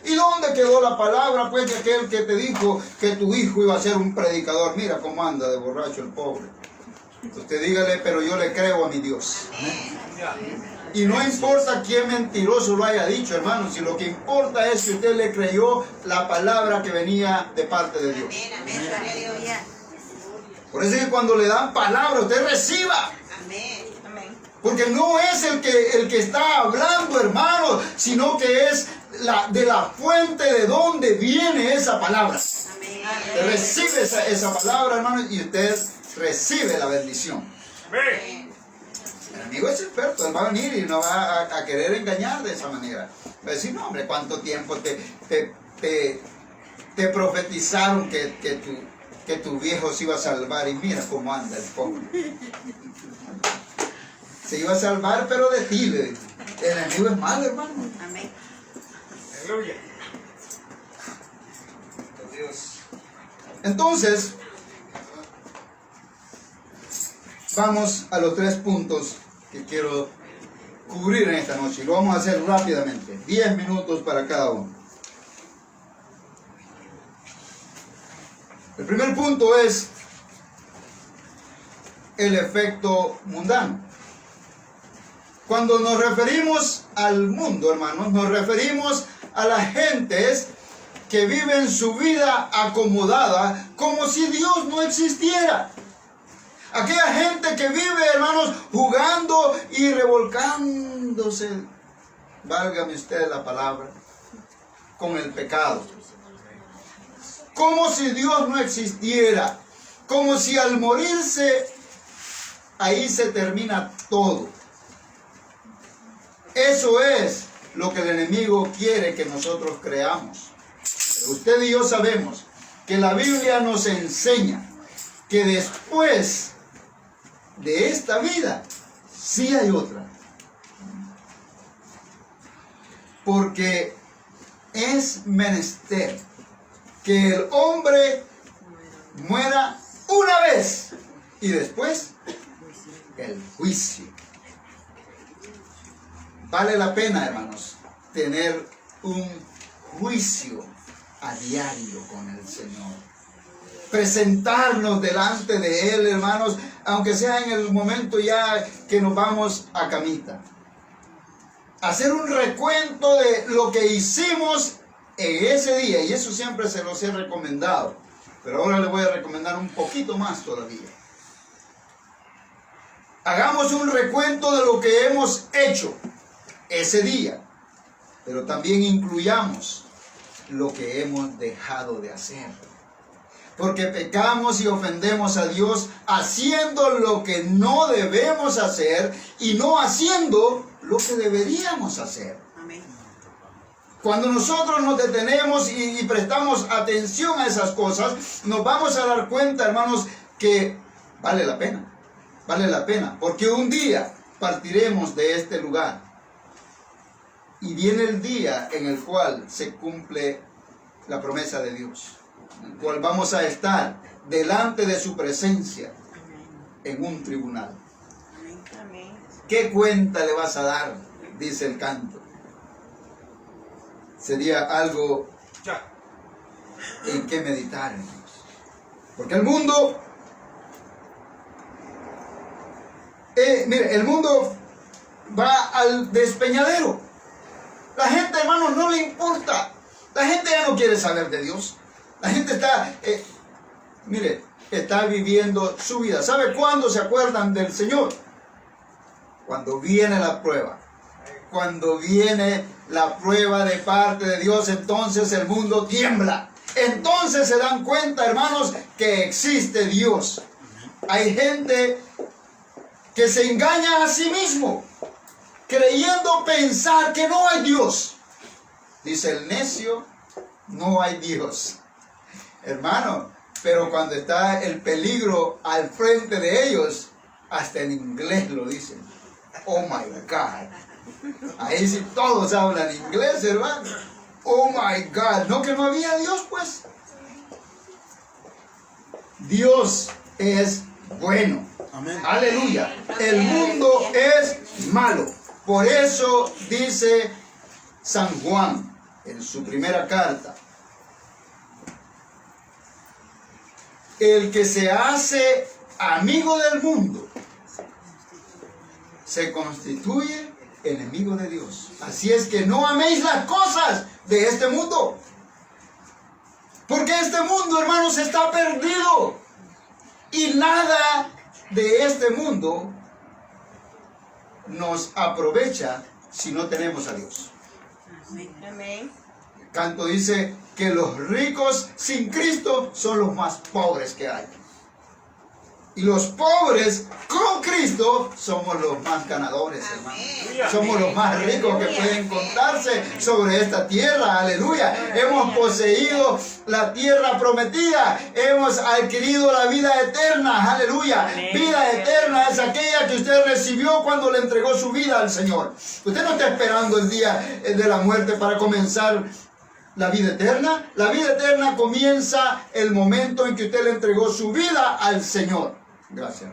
¿Y dónde quedó la palabra, pues, de aquel que te dijo que tu hijo iba a ser un predicador? Mira cómo anda de borracho el pobre. Usted dígale, pero yo le creo a mi Dios. Ya. Y no importa quién mentiroso lo haya dicho, hermano, si lo que importa es que usted le creyó la palabra que venía de parte de Dios. Amén, aleluya. Por eso es que cuando le dan palabra, usted reciba. Amén, amén. Porque no es el que está hablando, hermano, sino que es de la fuente de donde viene esa palabra. Amén. Usted recibe esa palabra, hermano, y usted recibe la bendición. Amén. El enemigo es experto, él va a venir y no va a querer engañar de esa manera. Va a decir, no, hombre, ¿cuánto tiempo te profetizaron que tu viejo se iba a salvar? Y mira cómo anda el pobre. Se iba a salvar, pero de ti. El enemigo es malo, hermano. Amén. Aleluya. Dios. Entonces, vamos a los 3 puntos que quiero cubrir en esta noche. Y lo vamos a hacer rápidamente. 10 minutos para cada uno. El primer punto es el efecto mundano. Cuando nos referimos al mundo, hermanos, nos referimos a las gentes que viven su vida acomodada como si Dios no existiera. Aquella gente que vive, hermanos, jugando y revolcándose, válgame usted la palabra, con el pecado. Como si Dios no existiera. Como si al morirse, ahí se termina todo. Eso es lo que el enemigo quiere que nosotros creamos. Pero usted y yo sabemos que la Biblia nos enseña que después de esta vida sí hay otra. Porque es menester que el hombre muera una vez y después el juicio. Vale la pena, hermanos, tener un juicio a diario con el Señor. Presentarnos delante de Él, hermanos, aunque sea en el momento ya que nos vamos a camita. Hacer un recuento de lo que hicimos en ese día, y eso siempre se los he recomendado, pero ahora les voy a recomendar un poquito más todavía. Hagamos un recuento de lo que hemos hecho ese día, pero también incluyamos lo que hemos dejado de hacer. Porque pecamos y ofendemos a Dios haciendo lo que no debemos hacer y no haciendo lo que deberíamos hacer. Amén. Cuando nosotros nos detenemos y prestamos atención a esas cosas, nos vamos a dar cuenta, hermanos, que vale la pena, porque un día partiremos de este lugar y viene el día en el cual se cumple la promesa de Dios, en el cual vamos a estar delante de su presencia en un tribunal. Amén. ¿Qué cuenta le vas a dar? Dice el canto. Sería algo Ya. en que meditar, hermanos. Porque el mundo, mire, el mundo va al despeñadero. La gente, hermanos, no le importa. La gente ya no quiere saber de Dios. La gente está, está viviendo su vida. ¿Sabe cuándo se acuerdan del Señor? Cuando viene la prueba. Cuando viene la prueba de parte de Dios, entonces el mundo tiembla. Entonces se dan cuenta, hermanos, que existe Dios. Hay gente que se engaña a sí mismo, creyendo pensar que no hay Dios. Dice el necio, no hay Dios. Hermano, pero cuando está el peligro al frente de ellos, hasta en inglés lo dicen. Oh my God. Ahí sí todos hablan inglés, hermano. Oh my God. No, que no había Dios, pues. Dios es bueno. Amén. Aleluya. El mundo es malo. Por eso dice San Juan en su primera carta: el que se hace amigo del mundo, se constituye enemigo de Dios. Así es que no améis las cosas de este mundo. Porque este mundo, hermanos, está perdido. Y nada de este mundo nos aprovecha si no tenemos a Dios. Amén. El canto dice que los ricos sin Cristo son los más pobres que hay. Y los pobres con Cristo somos los más ganadores, hermano. Somos los más ricos que pueden contarse sobre esta tierra. Aleluya. Hemos poseído la tierra prometida. Hemos adquirido la vida eterna. Aleluya. Vida eterna es aquella que usted recibió cuando le entregó su vida al Señor. Usted no está esperando el día de la muerte para comenzar la vida eterna. La vida eterna comienza el momento en que usted le entregó su vida al Señor. Gracias.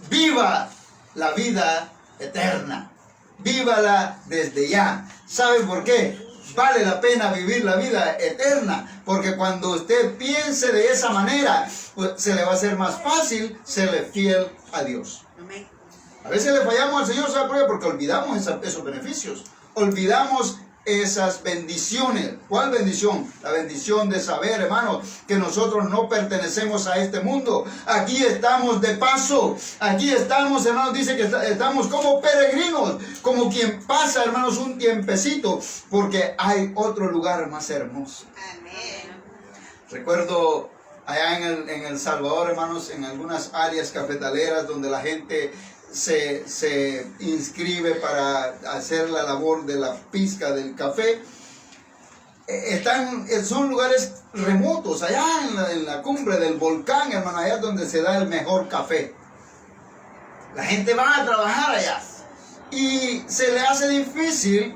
Viva la vida eterna. Vívala desde ya. ¿Sabe por qué? Vale la pena vivir la vida eterna. Porque cuando usted piense de esa manera, pues, se le va a hacer más fácil serle fiel a Dios. A veces le fallamos al Señor, ¿sabe por qué? Porque olvidamos esos beneficios. Olvidamos esas bendiciones. ¿Cuál bendición? La bendición de saber, hermanos, que nosotros no pertenecemos a este mundo. Aquí estamos de paso. Aquí estamos, hermanos, dice que estamos como peregrinos, como quien pasa, hermanos, un tiempecito, porque hay otro lugar más hermoso. Amén. Recuerdo allá en El Salvador, hermanos, en algunas áreas cafetaleras donde la gente se inscribe para hacer la labor de la pizca del café. Son lugares remotos, allá en la cumbre del volcán, hermano, allá es donde se da el mejor café. La gente va a trabajar allá y se le hace difícil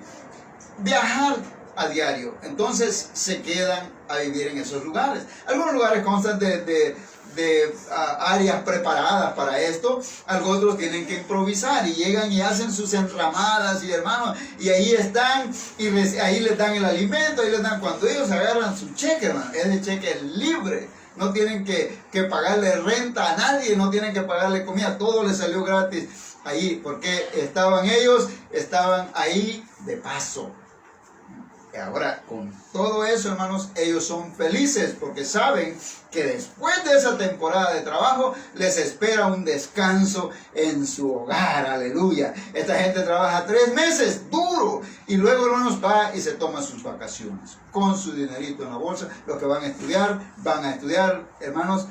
viajar a diario. Entonces se quedan a vivir en esos lugares. Algunos lugares constan de áreas preparadas para esto, algunos otros tienen que improvisar y llegan y hacen sus enramadas y hermanos, y ahí están y ahí les dan el alimento, ahí les dan, cuando ellos agarran su cheque, hermano, ese cheque es libre, no tienen que pagarle renta a nadie, no tienen que pagarle comida, todo les salió gratis ahí, porque estaban ahí de paso. Y ahora, con todo eso, hermanos, ellos son felices porque saben que después de esa temporada de trabajo les espera un descanso en su hogar. Aleluya. Esta gente trabaja 3 meses duro y luego, hermanos, va y se toma sus vacaciones con su dinerito en la bolsa. Los que van a estudiar, hermanos.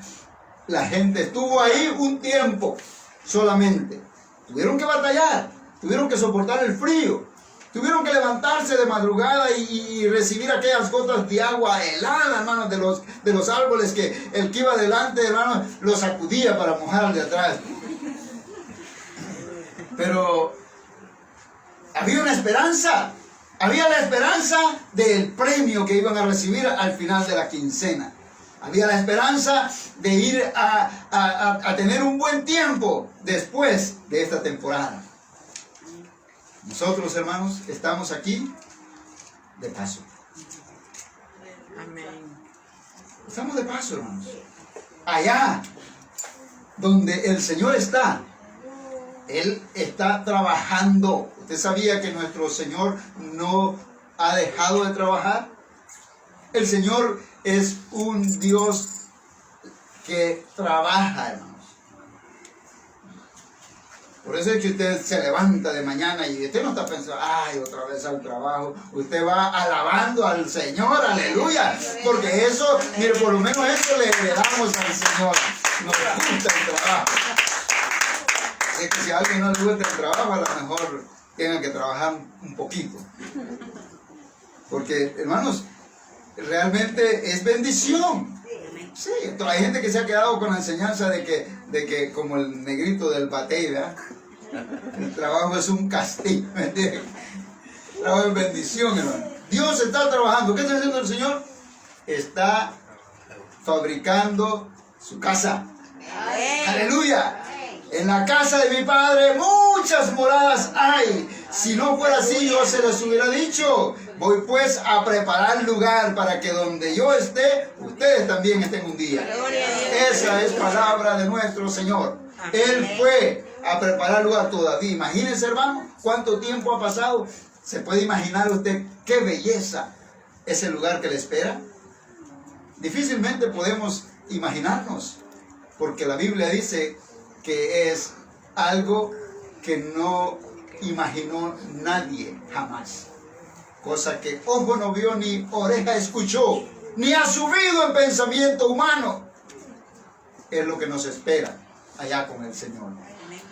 La gente estuvo ahí un tiempo solamente. Tuvieron que batallar, tuvieron que soportar el frío. Tuvieron que levantarse de madrugada y recibir aquellas gotas de agua helada, hermanos, de los árboles que el que iba adelante, hermanos, los sacudía para mojar al de atrás. Pero había una esperanza. Había la esperanza del premio que iban a recibir al final de la quincena. Había la esperanza de ir a tener un buen tiempo después de esta temporada. Nosotros, hermanos, estamos aquí de paso. Amén. Estamos de paso, hermanos. Allá donde el Señor está, Él está trabajando. ¿Usted sabía que nuestro Señor no ha dejado de trabajar? El Señor es un Dios que trabaja, hermanos. Por eso es que usted se levanta de mañana y usted no está pensando, ay, otra vez al trabajo. Usted va alabando al Señor, aleluya. Porque eso, mire, por lo menos eso le heredamos al Señor. Nos gusta el trabajo. Es que si a alguien no le gusta el trabajo, a lo mejor tenga que trabajar un poquito. Porque, hermanos, realmente es bendición. Sí, hay gente que se ha quedado con la enseñanza de que como el negrito del batey, ¿verdad? El trabajo es un castigo, ¿me entiendes? El trabajo es bendición, hermano. Dios está trabajando. ¿Qué está haciendo el Señor? Está fabricando su casa. Amén. ¡Aleluya! En la casa de mi Padre muchas moradas hay. Si no fuera así, yo se les hubiera dicho, voy pues a preparar lugar para que donde yo esté, ustedes también estén un día. Esa es palabra de nuestro Señor. Él fue a preparar lugar todavía. Imagínense, hermano, cuánto tiempo ha pasado. ¿Se puede imaginar usted qué belleza es el lugar que le espera? Difícilmente podemos imaginarnos, porque la Biblia dice que es algo que no imaginó nadie jamás. Cosa que ojo no vio, ni oreja escuchó, ni ha subido en pensamiento humano. Es lo que nos espera allá con el Señor.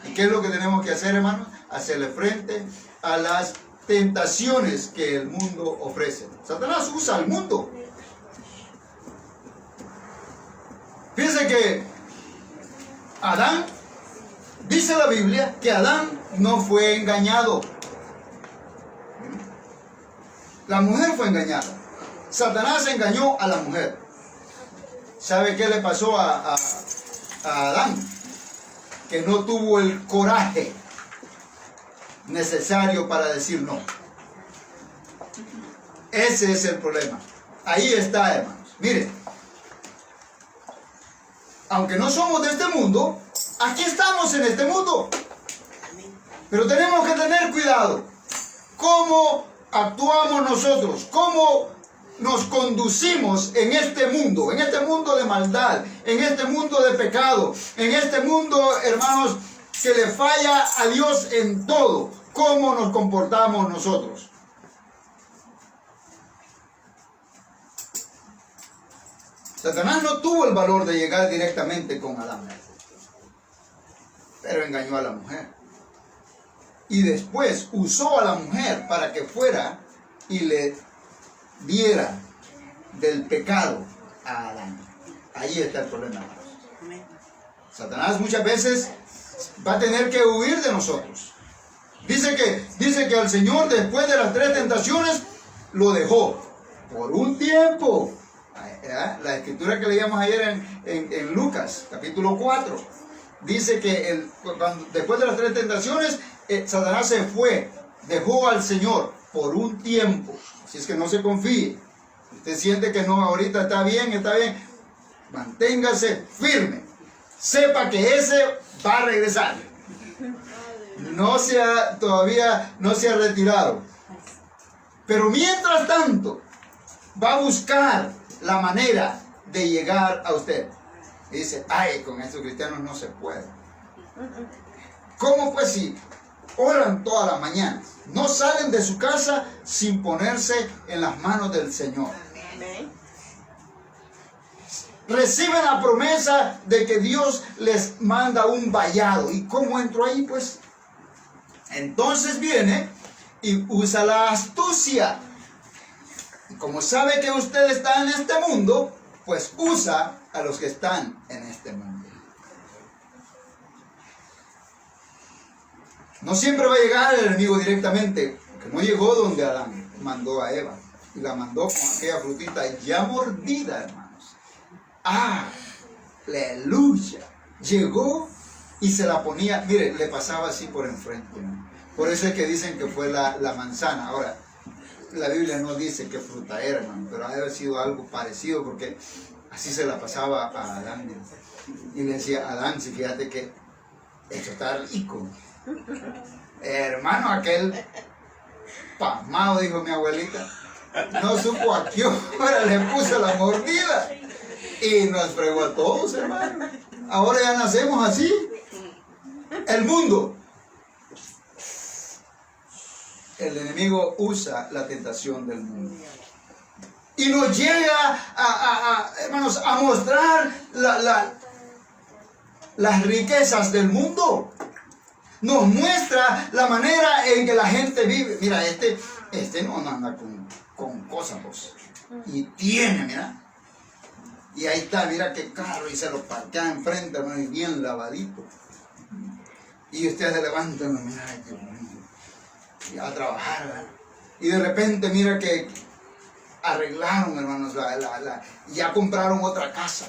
¿Y qué es lo que tenemos que hacer, hermanos? Hacerle frente a las tentaciones que el mundo ofrece. Satanás usa al mundo. Fíjense que Adán, dice la Biblia que Adán no fue engañado. La mujer fue engañada. Satanás engañó a la mujer. ¿Sabe qué le pasó a Adán? Que no tuvo el coraje necesario para decir no. Ese es el problema. Ahí está, hermanos. Miren, aunque no somos de este mundo, aquí estamos en este mundo. Pero tenemos que tener cuidado. ¿Cómo actuamos nosotros? ¿Cómo nos conducimos en este mundo de maldad, en este mundo de pecado, en este mundo, hermanos, que le falla a Dios en todo? ¿Cómo nos comportamos nosotros? Satanás no tuvo el valor de llegar directamente con Adán, pero engañó a la mujer. Y después usó a la mujer para que fuera y le diera del pecado a Adán. Ahí está el problema. Satanás muchas veces va a tener que huir de nosotros. Dice que el Señor, después de las 3 tentaciones, lo dejó por un tiempo. La escritura que leíamos ayer en Lucas, capítulo 4, dice que después de las 3 tentaciones, Satanás se fue, dejó al Señor por un tiempo. Así es que no se confíe. Usted siente que no, ahorita está bien, manténgase firme. Sepa que ese va a regresar. Todavía no se ha retirado. Pero mientras tanto, va a buscar la manera de llegar a usted. Y dice, ay, con estos cristianos no se puede. ¿Cómo pues si oran todas las mañanas? No salen de su casa sin ponerse en las manos del Señor. Reciben la promesa de que Dios les manda un vallado. ¿Y cómo entro ahí? Pues entonces viene y usa la astucia. Y como sabe que usted está en este mundo, pues usa a los que están en este mundo. No siempre va a llegar el enemigo directamente, porque no llegó donde Adán mandó a Eva y la mandó con aquella frutita ya mordida, hermanos. Aleluya. Llegó y se la ponía, mire, le pasaba así por enfrente, ¿no? Por eso es que dicen que fue la manzana. Ahora, la Biblia no dice qué fruta era, hermano, pero ha de haber sido algo parecido, porque así se la pasaba a Adán. Y le decía, Adán, si fíjate que esto está rico. Hermano, aquel pasmado, dijo mi abuelita, no supo a qué hora le puso la mordida y nos fregó a todos, hermano. Ahora ya nacemos así. El mundo, el enemigo usa la tentación del mundo y nos llega hermanos, a mostrar las riquezas del mundo. Nos muestra la manera en que la gente vive. Mira, este no anda con cosas, pues. Y tiene, mira. Y ahí está, mira qué carro, y se lo parquea enfrente, hermano, y bien lavadito. Y usted se levanta, mira, y a trabajar, ¿verdad? Y de repente, mira que arreglaron, hermanos, ya compraron otra casa.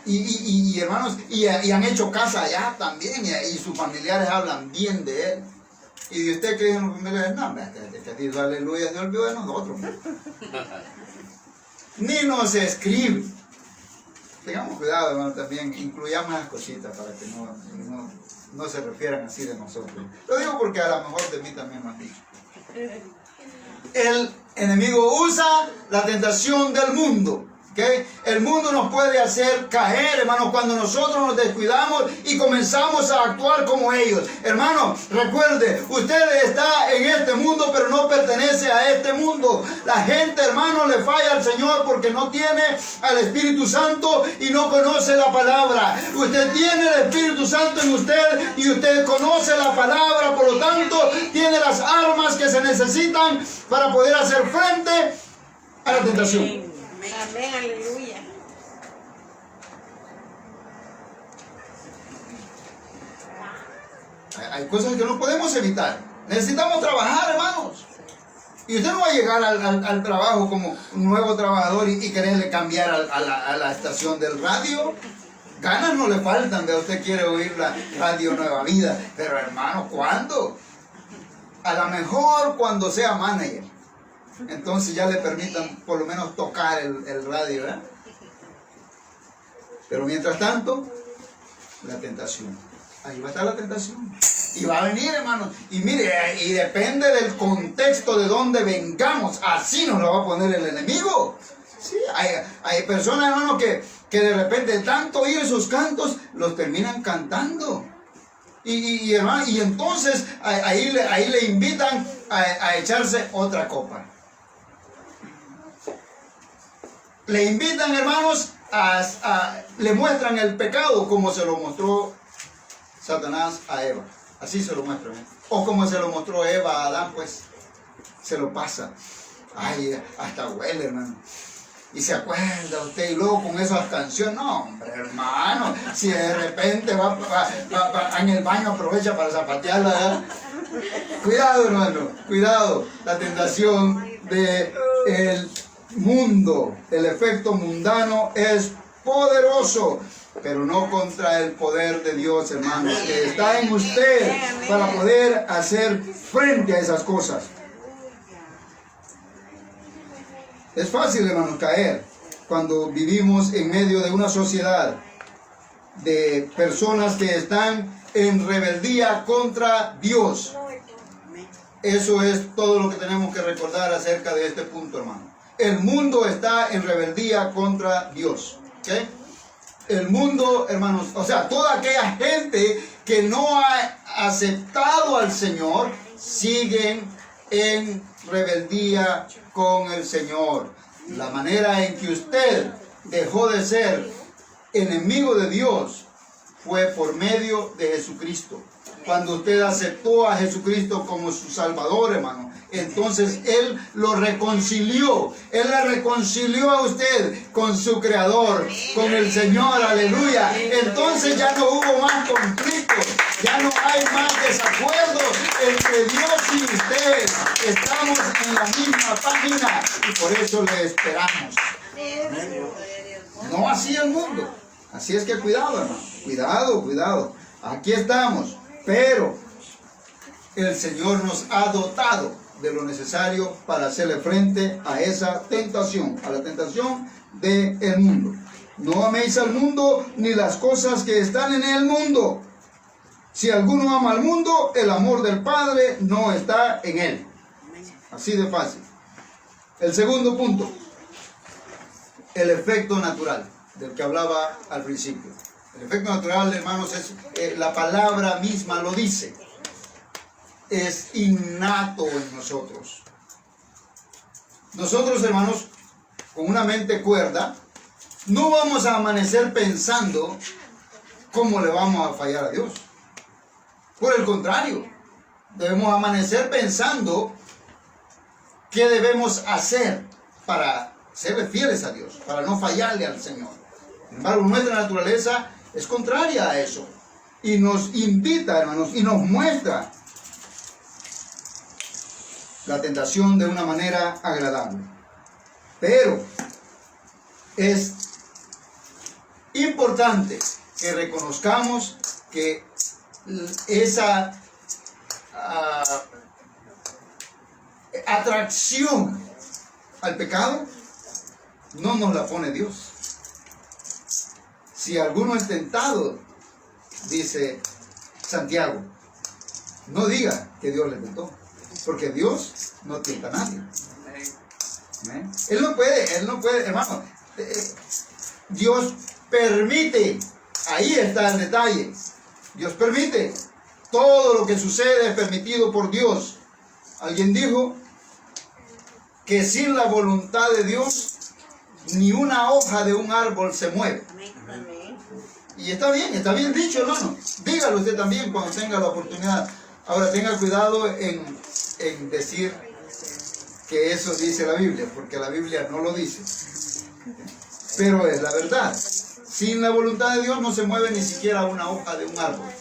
Y hermanos, y han hecho casa allá también, y sus familiares hablan bien de él. Y de usted que dice en la familia, no, este dice aleluya, se olvidó de nosotros. Ni nos escribe. Tengamos cuidado, hermano, también incluyamos las cositas para que no se refieran así de nosotros. Lo digo porque a lo mejor de mí también lo han dicho. El enemigo usa la tentación del mundo. ¿Okay? El mundo nos puede hacer caer, hermanos, cuando nosotros nos descuidamos y comenzamos a actuar como ellos. Hermano, recuerde, usted está en este mundo, pero no pertenece a este mundo. La gente, hermano, le falla al Señor porque no tiene al Espíritu Santo y no conoce la palabra. Usted tiene el Espíritu Santo en usted y usted conoce la palabra, por lo tanto, tiene las armas que se necesitan para poder hacer frente a la tentación. Amén, aleluya. Hay cosas que no podemos evitar. Necesitamos trabajar, hermanos. Y usted no va a llegar al trabajo como un nuevo trabajador y quererle cambiar a la estación del radio. Ganas no le faltan, de usted quiere oír la radio Nueva Vida. Pero hermano, ¿cuándo? A lo mejor cuando sea manager. Entonces ya le permitan por lo menos tocar el radio, ¿verdad? Pero mientras tanto, la tentación. Ahí va a estar la tentación. Y va a venir, hermanos. Y mire, y depende del contexto de donde vengamos. Así nos lo va a poner el enemigo. Sí, hay personas, hermanos, que de repente tanto oír sus cantos, los terminan cantando. Hermano, y entonces ahí le invitan a echarse otra copa. Le invitan, hermanos, le muestran el pecado como se lo mostró Satanás a Eva. Así se lo muestra. O como se lo mostró Eva a Adán, pues se lo pasa. Ay, hasta huele, hermano. Y se acuerda usted, y luego con esas canciones, no, hombre, hermano, si de repente va en el baño, aprovecha para zapatearla, ¿verdad? Cuidado, hermano, cuidado, la tentación del mundo, el efecto mundano es poderoso, pero no contra el poder de Dios, hermanos, que está en usted para poder hacer frente a esas cosas. Es fácil, hermanos, caer cuando vivimos en medio de una sociedad de personas que están en rebeldía contra Dios. Eso es todo lo que tenemos que recordar acerca de este punto, hermano. El mundo está en rebeldía contra Dios. ¿Okay? El mundo, hermanos, o sea, toda aquella gente que no ha aceptado al Señor, siguen en rebeldía con el Señor. La manera en que usted dejó de ser enemigo de Dios fue por medio de Jesucristo. Cuando usted aceptó a Jesucristo como su Salvador, hermano, entonces Él lo reconcilió. Él la reconcilió a usted con su Creador, con el Señor, aleluya. Entonces ya no hubo más conflictos, ya no hay más desacuerdos entre Dios y usted. Estamos en la misma página y por eso le esperamos. No así el mundo. Así es que cuidado, hermano. Cuidado, cuidado. Aquí estamos. Pero el Señor nos ha dotado de lo necesario para hacerle frente a esa tentación, a la tentación del mundo. No améis al mundo ni las cosas que están en el mundo. Si alguno ama al mundo, el amor del Padre no está en él. Así de fácil. El segundo punto, el efecto natural, del que hablaba al principio. El efecto natural, hermanos, es la palabra misma lo dice. Es innato en nosotros. Nosotros, hermanos, con una mente cuerda, no vamos a amanecer pensando cómo le vamos a fallar a Dios. Por el contrario, debemos amanecer pensando qué debemos hacer para ser fieles a Dios, para no fallarle al Señor. Sin embargo, nuestra naturaleza es contraria a eso. Y nos invita, hermanos, y nos muestra la tentación de una manera agradable. Pero es importante que reconozcamos que esa atracción al pecado, no nos la pone Dios. Si alguno es tentado, dice Santiago, no diga que Dios le tentó, porque Dios no tienta a nadie. ¿Eh? Él no puede, hermano. Dios permite, ahí está el detalle. Dios permite. Todo lo que sucede es permitido por Dios. Alguien dijo que sin la voluntad de Dios, ni una hoja de un árbol se mueve. Y está bien dicho, hermano. Dígalo usted también cuando tenga la oportunidad. Ahora tenga cuidado en decir que eso dice la Biblia, porque la Biblia no lo dice. Pero es la verdad. Sin la voluntad de Dios no se mueve ni siquiera una hoja de un árbol.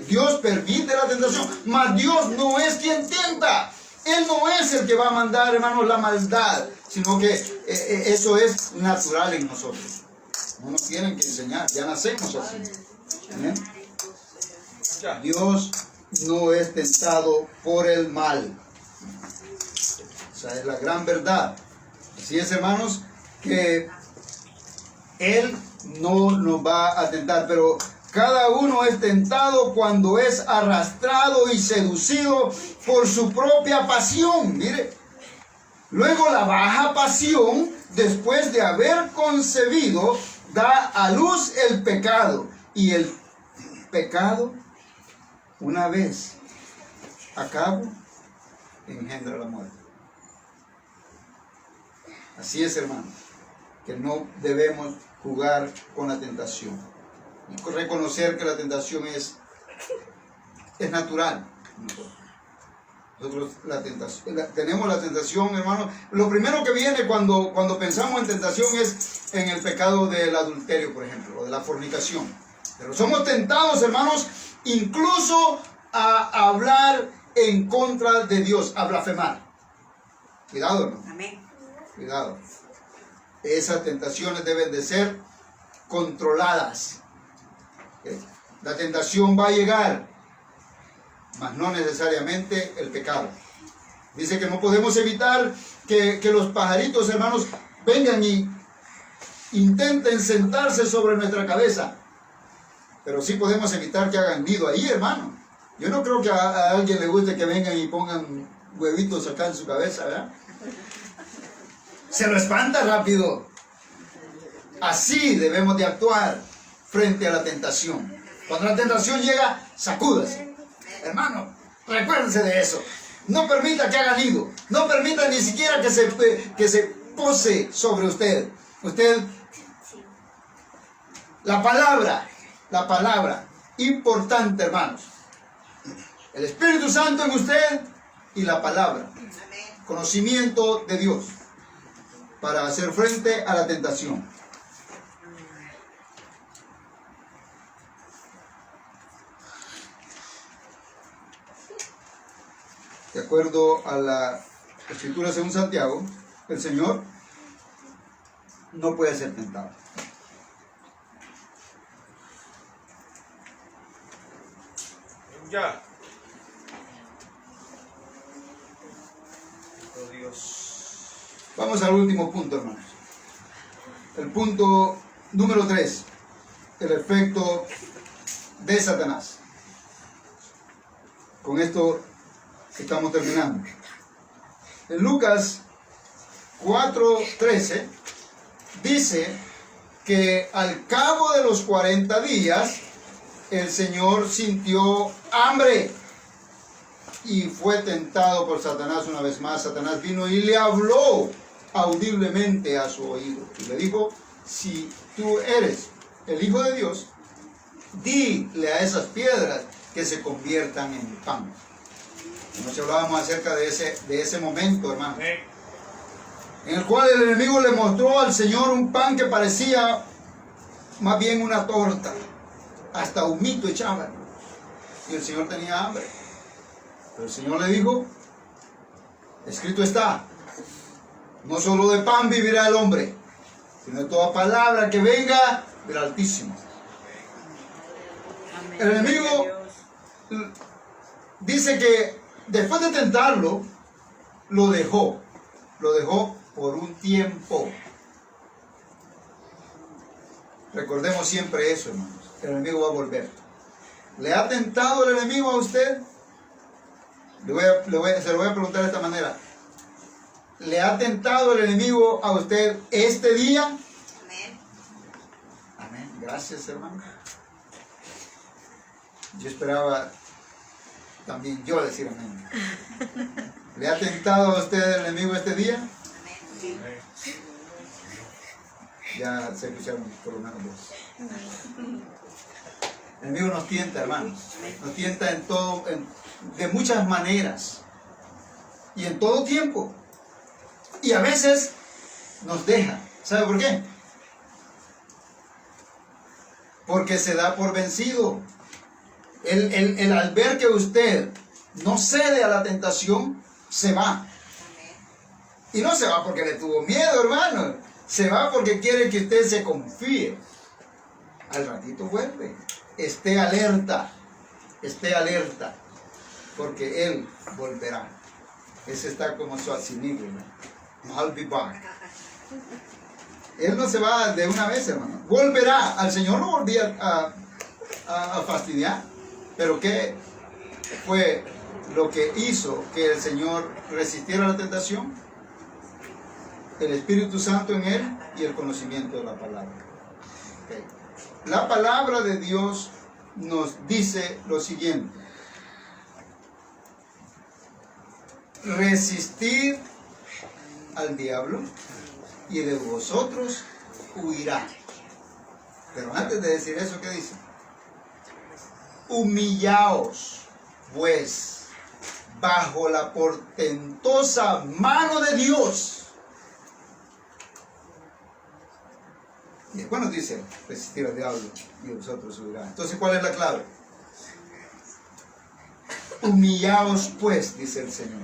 Dios permite la tentación, mas Dios no es quien tienta. Él no es el que va a mandar, hermanos, la maldad, sino que eso es natural en nosotros. No nos tienen que enseñar, ya nacemos así. ¿Eh? Dios no es tentado por el mal. Esa es la gran verdad. Así es, hermanos, que Él no nos va a tentar, pero cada uno es tentado cuando es arrastrado y seducido por su propia pasión. Mire, luego la baja pasión, después de haber concebido, da a luz el pecado. Y el pecado, una vez a cabo, engendra la muerte. Así es, hermano, que no debemos jugar con la tentación. Y reconocer que la tentación es natural. Nosotros tenemos la tentación, hermano. Lo primero que viene cuando pensamos en tentación es en el pecado del adulterio, por ejemplo, o de la fornicación. Pero somos tentados, hermanos, incluso a hablar en contra de Dios, a blasfemar. Cuidado, hermano. Amén. Cuidado. Esas tentaciones deben de ser controladas. La tentación va a llegar, mas no necesariamente el pecado. Dice que no podemos evitar que los pajaritos, hermanos, vengan y intenten sentarse sobre nuestra cabeza. Pero sí podemos evitar que hagan nido ahí, hermano. Yo no creo que a alguien le guste que vengan y pongan huevitos acá en su cabeza, ¿verdad? Se lo espanta rápido. Así debemos de actuar frente a la tentación. Cuando la tentación llega, sacúdase. Hermano, recuérdense de eso. No permita que haga nido. No permita ni siquiera que se pose sobre usted. Usted, la palabra, importante, hermanos. El Espíritu Santo en usted y la palabra. Conocimiento de Dios para hacer frente a la tentación. De acuerdo a la Escritura según Santiago, el Señor no puede ser tentado. Ya. Oh, Dios. Vamos al último punto, hermanos. El punto número 3. El efecto de Satanás. Con esto estamos terminando. En Lucas 4:13 dice que al cabo de los 40 días el Señor sintió hambre y fue tentado por Satanás una vez más. Satanás vino y le habló audiblemente a su oído y le dijo: si tú eres el Hijo de Dios, dile a esas piedras que se conviertan en pan. Nos hablábamos acerca de ese momento, hermano, en el cual el enemigo le mostró al Señor un pan que parecía más bien una torta, hasta humito echaba, y el Señor tenía hambre. Pero el Señor le dijo: escrito está, no solo de pan vivirá el hombre, sino de toda palabra que venga del Altísimo. El enemigo dice que después de tentarlo, lo dejó por un tiempo. Recordemos siempre eso, hermanos. El enemigo va a volver. ¿Le ha tentado el enemigo a usted? Se lo voy a preguntar de esta manera. ¿Le ha tentado el enemigo a usted este día? Amén. Amén. Gracias, hermano. Yo esperaba también yo decir amén. ¿Le ha tentado a usted el enemigo este día? Amén. Ya se escucharon por lo menos dos. El enemigo nos tienta, hermanos. Nos tienta en todo, de muchas maneras. Y en todo tiempo. Y a veces nos deja. ¿Sabe por qué? Porque se da por vencido. El al ver que usted no cede a la tentación, se va. Y no se va porque le tuvo miedo, hermano. Se va porque quiere que usted se confíe. Al ratito vuelve. Esté alerta. Esté alerta. Porque Él volverá. Ese está como Schwarzenegger, ¿no? I'll be back. Él no se va de una vez, hermano. Volverá. Al Señor no volvía a fastidiar. Pero ¿qué fue lo que hizo que el Señor resistiera la tentación? El Espíritu Santo en él y el conocimiento de la palabra. Okay. La palabra de Dios nos dice lo siguiente: resistir al diablo y de vosotros huirá. Pero antes de decir eso, ¿qué dice? Humillaos, pues, bajo la portentosa mano de Dios. Y después nos dice, resistir al diablo y de vosotros huirá. Entonces, ¿cuál es la clave? Humillaos, pues, dice el Señor.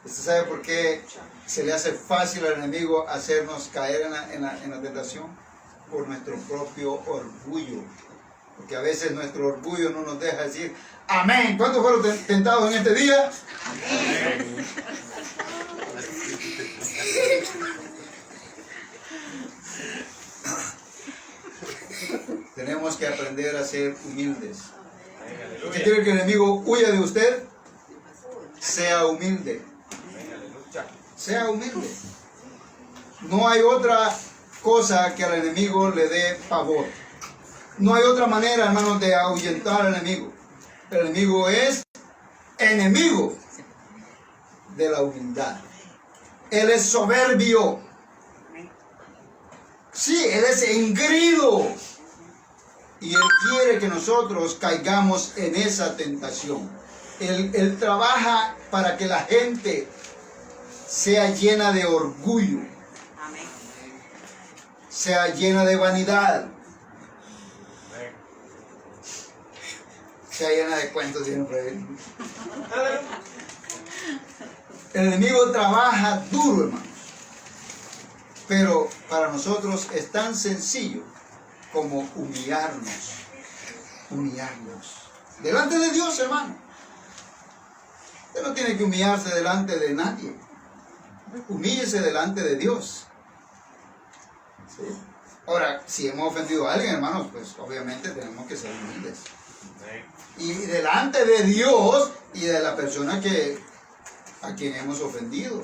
¿Usted sabe por qué se le hace fácil al enemigo hacernos caer en la tentación? Por nuestro propio orgullo. Porque a veces nuestro orgullo no nos deja decir amén. ¿Cuántos fueron tentados en este día? Amén. Tenemos que aprender a ser humildes. ¿Usted quiere que el enemigo huya de usted? Sea humilde. Sea humilde. No hay otra cosa que al enemigo le dé pavor. No hay otra manera, hermanos, de ahuyentar al enemigo. El enemigo es enemigo de la humildad. Él es soberbio. Sí, él es engreído. Y él quiere que nosotros caigamos en esa tentación. Él trabaja para que la gente sea llena de orgullo. Sea llena de vanidad. Sea llena de cuentos siempre. El enemigo trabaja duro, hermanos. Pero para nosotros es tan sencillo como humillarnos. Humillarnos. Delante de Dios, hermano. Usted no tiene que humillarse delante de nadie. Humíllese delante de Dios. ¿Sí? Ahora, si hemos ofendido a alguien, hermanos, pues obviamente tenemos que ser humildes. Y delante de Dios y de la persona a quien hemos ofendido.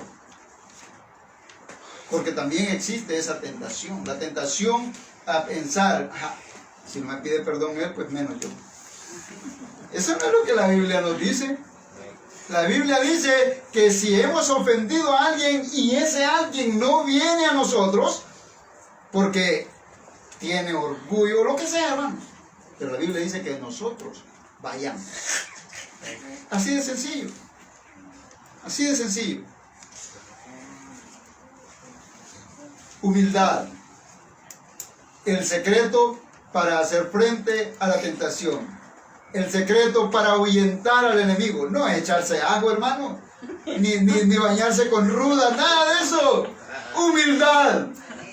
Porque también existe esa tentación. La tentación a pensar, si no me pide perdón él, pues menos yo. Eso no es lo que la Biblia nos dice. La Biblia dice que si hemos ofendido a alguien y ese alguien no viene a nosotros, porque tiene orgullo o lo que sea, hermano. Pero la Biblia dice que nosotros vayamos. Así de sencillo. Así de sencillo. Humildad. El secreto para hacer frente a la tentación. El secreto para ahuyentar al enemigo. No es echarse agua, hermano. Ni bañarse con ruda. Nada de eso. Humildad.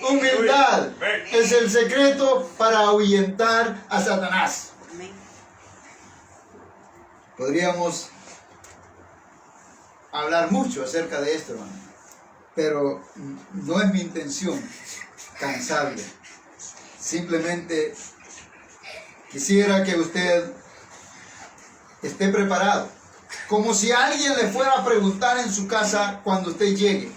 Humildad es el secreto para ahuyentar a Satanás. Podríamos hablar mucho acerca de esto, hermano. Pero no es mi intención cansarle. Simplemente quisiera que usted esté preparado. Como si alguien le fuera a preguntar en su casa cuando usted llegue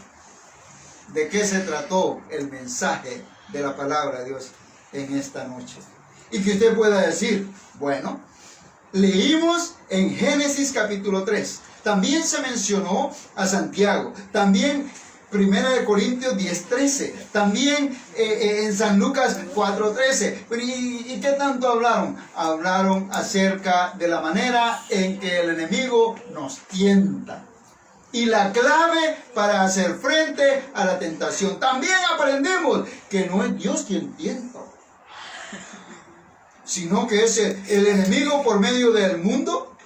de qué se trató el mensaje de la palabra de Dios en esta noche. Y que usted pueda decir, bueno, leímos en Génesis capítulo 3. También se mencionó a Santiago. También 1 Corintios 10:13. También en San Lucas 4:13. ¿Y qué tanto hablaron? Hablaron acerca de la manera en que el enemigo nos tienta. Y la clave para hacer frente a la tentación. También aprendemos que no es Dios quien tienta, sino que es el enemigo por medio del mundo,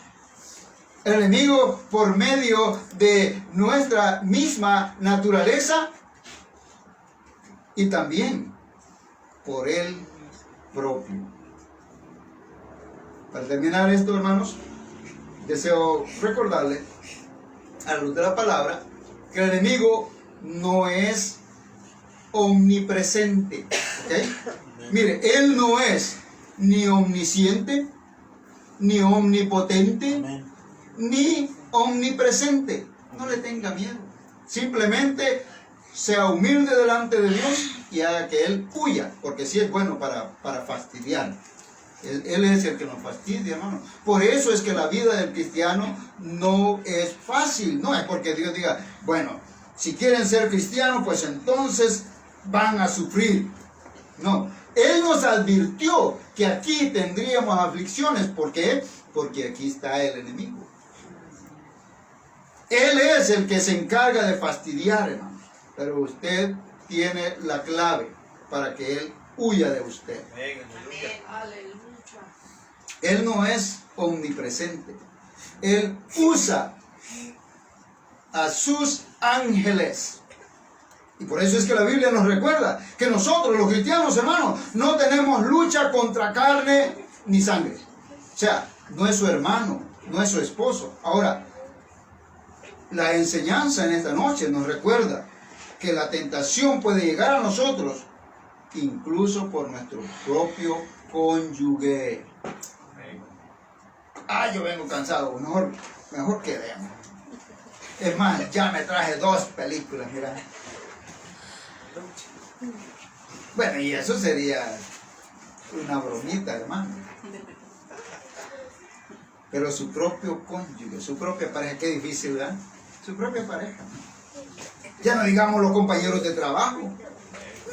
el enemigo por medio de nuestra misma naturaleza y también por él propio. Para terminar esto, hermanos, deseo recordarle a la luz de la palabra que el enemigo no es omnipresente, ¿okay? Mire, él no es ni omnisciente, ni omnipotente, Amén. ni omnipresente. No le tenga miedo. Simplemente sea humilde delante de Dios y haga que Él huya, porque sí es bueno para fastidiar. Él es el que nos fastidia, hermano. Por eso es que la vida del cristiano no es fácil. No es porque Dios diga, bueno, si quieren ser cristianos, pues entonces van a sufrir. No. Él nos advirtió que aquí tendríamos aflicciones. ¿Por qué? Porque aquí está el enemigo. Él es el que se encarga de fastidiar, hermano. Pero usted tiene la clave para que Él huya de usted. Él no es omnipresente. Él usa a sus ángeles. Y por eso es que la Biblia nos recuerda que nosotros, los cristianos, hermanos, no tenemos lucha contra carne ni sangre. O sea, no es su hermano, no es su esposo. Ahora, la enseñanza en esta noche nos recuerda que la tentación puede llegar a nosotros incluso por nuestro propio cónyuge. Yo vengo cansado, mejor quedemos. Es más, ya me traje 2 películas, mira. Bueno, y eso sería una bromita, hermano. Pero su propio cónyuge, su propia pareja, qué difícil, ¿verdad? Su propia pareja. Ya no digamos los compañeros de trabajo.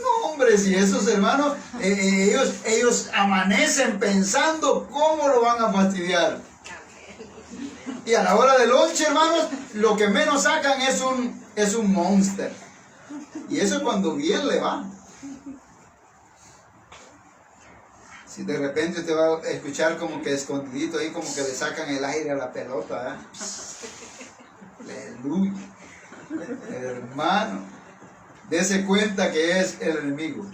No, hombre, si esos hermanos, ellos amanecen pensando cómo lo van a fastidiar. Y a la hora del lonche, hermanos, lo que menos sacan es un Monster. Y eso es cuando bien le va. Si de repente usted va a escuchar como que escondidito ahí, como que le sacan el aire a la pelota, aleluya. Hermano, dése cuenta que es el enemigo.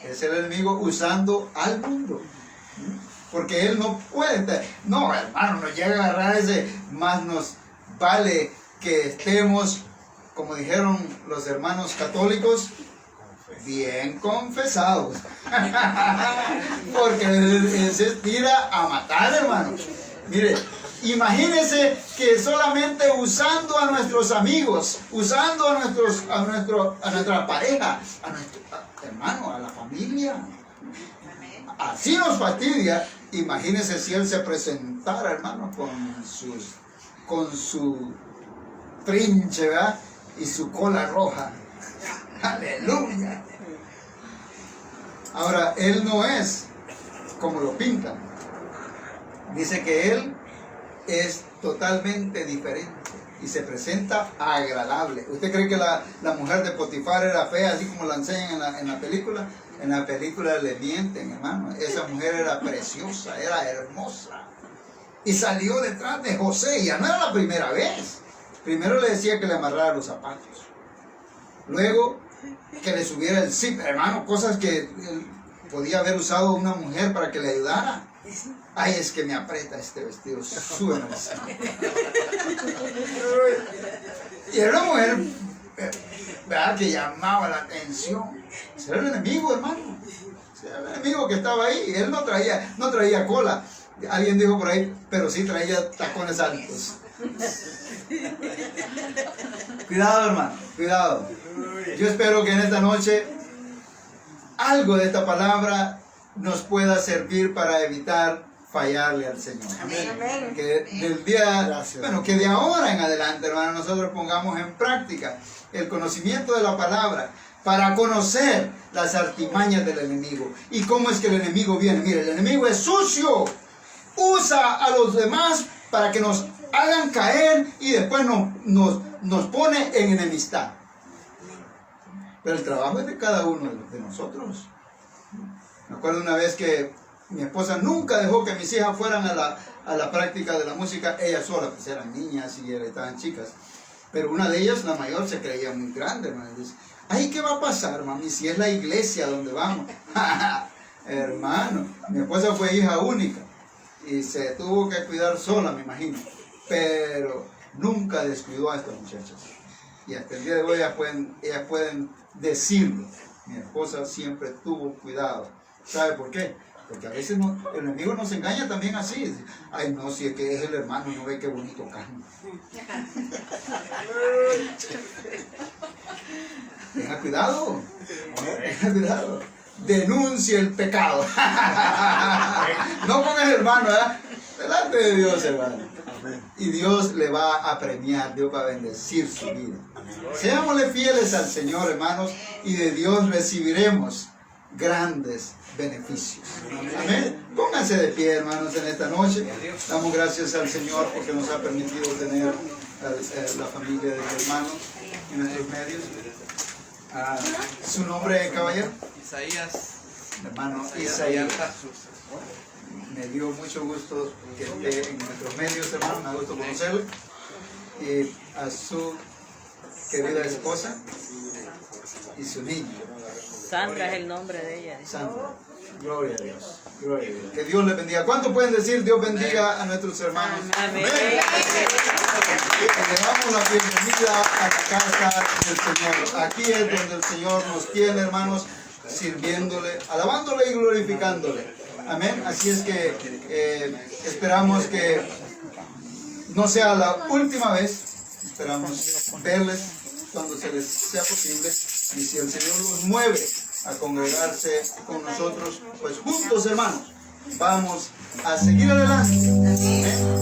Es el enemigo usando al mundo. Porque él no puede estar. No, hermano, nos llega a agarrar ese. Más nos vale que estemos, como dijeron los hermanos católicos, bien confesados. Porque se tira a matar, hermano. Mire, imagínense que solamente usando a nuestros amigos, usando a nuestra pareja, a nuestro hermano, a la familia, así nos fastidia. Imagínense si él se presentara, hermano, con su trinche, ¿verdad? Y su cola roja. Aleluya. Ahora, él no es como lo pintan. Dice que él es totalmente diferente y se presenta agradable. ¿Usted cree que la mujer de Potifar era fea, así como la enseñan en la película? En la película le mienten, hermano. Esa mujer era preciosa, era hermosa. Y salió detrás de José. Y ya no era la primera vez. Primero le decía que le amarrara los zapatos. Luego que le subiera el zip, hermano. Cosas que podía haber usado una mujer para que le ayudara. Ay, es que me aprieta este vestido. Súbeme. Y era una mujer, ¿verdad?, que llamaba la atención. Ese era el enemigo, hermano. Ese era el enemigo que estaba ahí. Él no traía cola. Alguien dijo por ahí, pero sí traía tacones altos. Cuidado, hermano, cuidado. Yo espero que en esta noche algo de esta palabra nos pueda servir para evitar fallarle al Señor. Amén. Que del día, bueno, que de ahora en adelante, hermano, nosotros pongamos en práctica el conocimiento de la palabra para conocer las artimañas del enemigo. ¿Y cómo es que el enemigo viene? Mire, el enemigo es sucio. Usa a los demás para que nos hagan caer y después nos pone en enemistad. Pero el trabajo es de cada uno de nosotros. Me acuerdo una vez que mi esposa nunca dejó que mis hijas fueran a la práctica de la música, ellas solas, pues eran niñas y estaban chicas. Pero una de ellas, la mayor, se creía muy grande, hermano. Dice, ay, ¿qué va a pasar, mami, si es la iglesia donde vamos? Hermano, mi esposa fue hija única y se tuvo que cuidar sola, me imagino. Pero nunca descuidó a estas muchachas. Y hasta el día de hoy ellas pueden decirlo. Mi esposa siempre tuvo cuidado. ¿Sabe por qué? Porque a veces el enemigo nos engaña también así. Dice, ay, no, si es que es el hermano, no ve qué bonito canta. Tenga cuidado. Tenga cuidado. Denuncie el pecado. No con el hermano, ¿verdad? Delante de Dios, hermano. Y Dios le va a premiar, Dios va a bendecir su vida. Seámosle fieles al Señor, hermanos, y de Dios recibiremos grandes beneficios. Amén. Pónganse de pie, hermanos, en esta noche. Damos gracias al Señor porque nos ha permitido tener la familia de mi hermano en nuestros medios. ¿Su nombre, caballero? Isaías. Hermano Isaías. Me dio mucho gusto que esté en nuestros medios, hermano. Me da gusto conocerlo. Y a su querida esposa y su niño. Sandra es el nombre de ella. Sandra. Gloria a Dios. Gloria a Dios. Que Dios le bendiga. ¿Cuánto pueden decir Dios bendiga a nuestros hermanos? Amén. Le damos la bienvenida a la casa del Señor. Aquí es donde el Señor nos tiene, hermanos, sirviéndole, alabándole y glorificándole. Amén. Así es que esperamos que no sea la última vez. Esperamos verles cuando se les sea posible. Y si el Señor los mueve a congregarse con nosotros, pues juntos, hermanos, vamos a seguir adelante,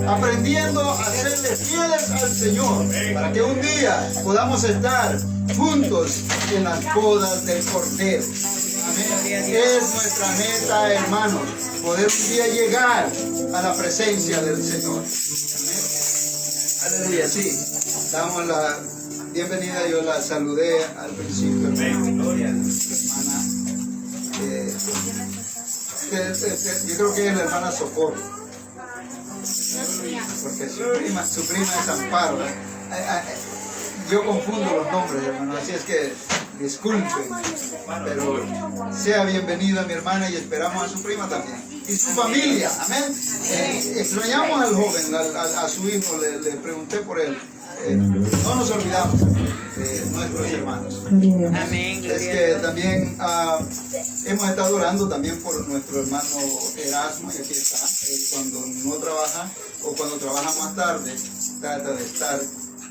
aprendiendo a serle fieles al Señor, para que un día podamos estar juntos en las bodas del Cordero. Amén. Es nuestra meta, hermanos, poder un día llegar a la presencia del Señor. Amén. Aleluya, sí. Damos la bienvenida, yo la saludé al principio, hermano, hermana. Yo creo que es la hermana Socorro, porque su prima es Amparo. Yo confundo los nombres, hermano, así es que disculpen, pero sea bienvenida mi hermana y esperamos a su prima también y su familia, amén. Extrañamos al joven, a su hijo, le pregunté por él. No nos olvidamos de nuestros hermanos. Amén. Es que también hemos estado orando también por nuestro hermano Erasmo, y aquí está. Él cuando no trabaja o cuando trabaja más tarde, trata de estar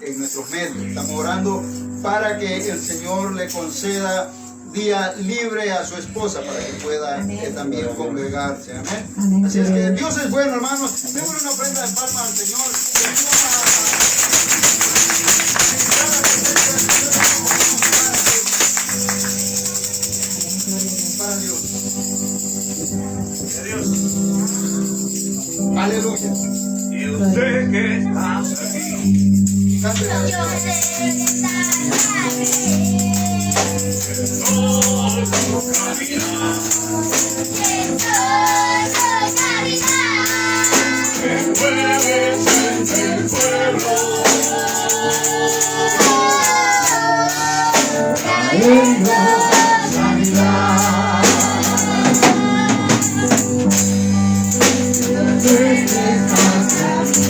en nuestros medios. Estamos orando para que el Señor le conceda día libre a su esposa para que pueda también congregarse. Amén. Así es que Dios es bueno, hermanos. Démosle una ofrenda de palmas al Señor. Para Dios. Aleluya. Yo sé que estás aquí. Cántale. Yo sé que estás aquí. No caminar. Que todo caminar. Te mueves en el pueblo. Yo sé que estás aquí.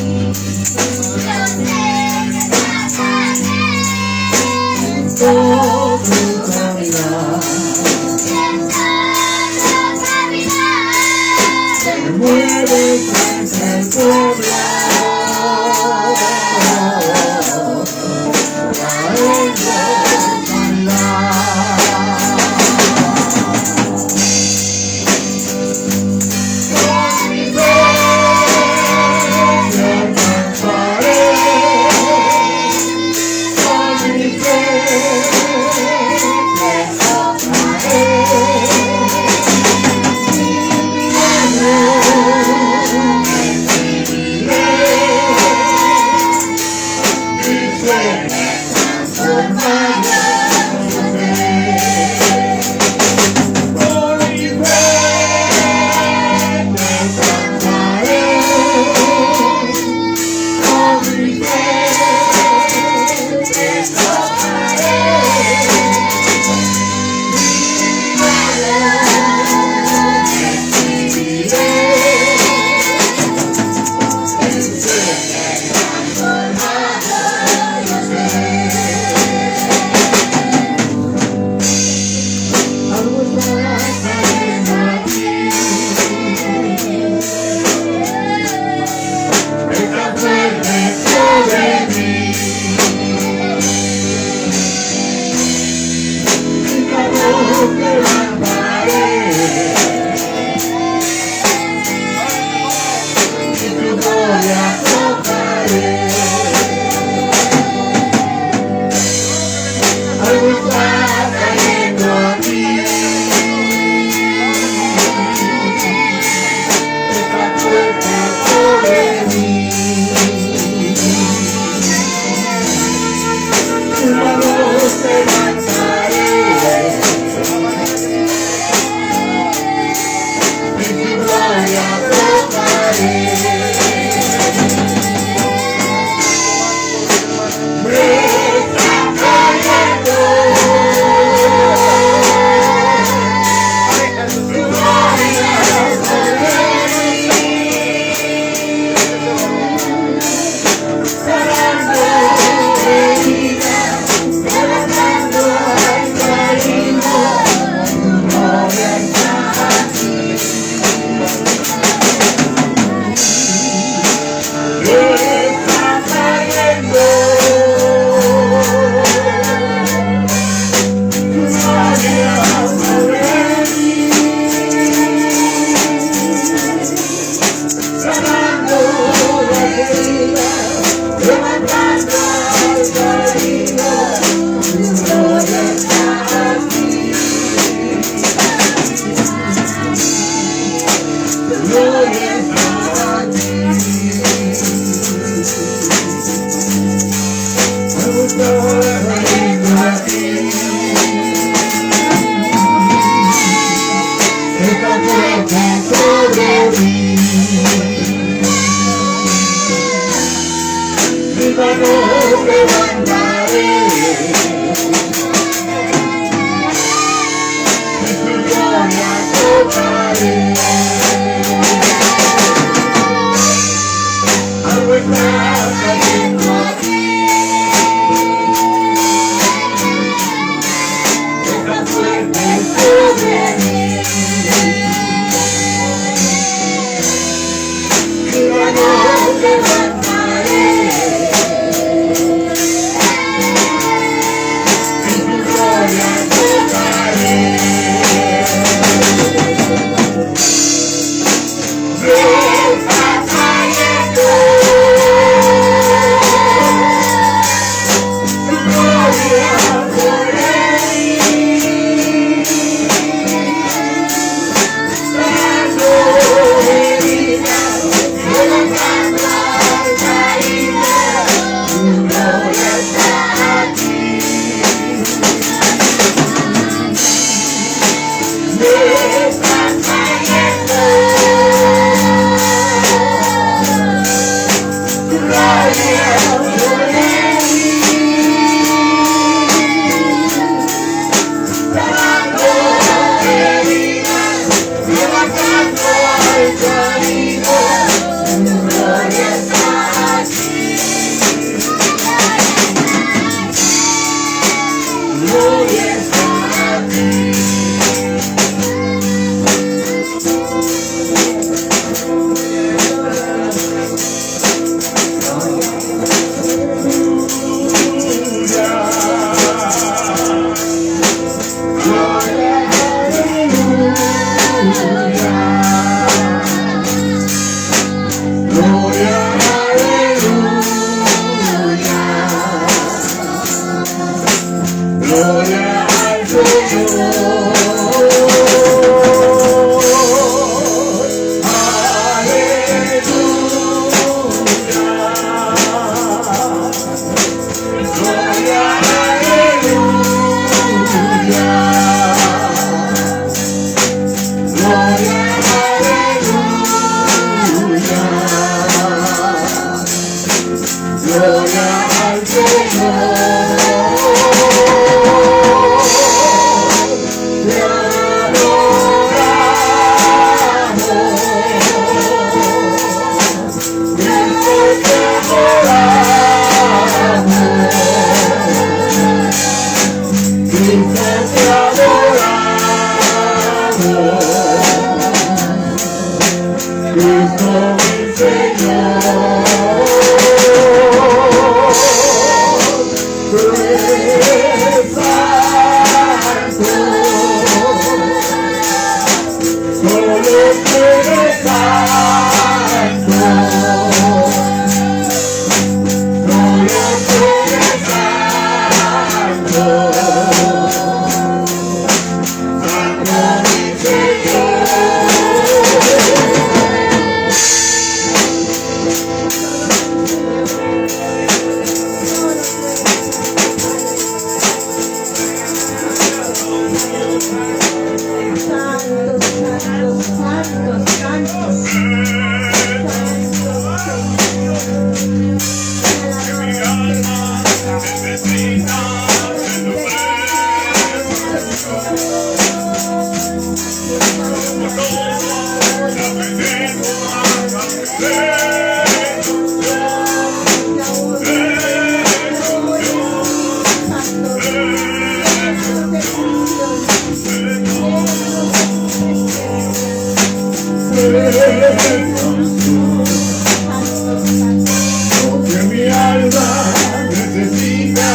Porque mi alma necesita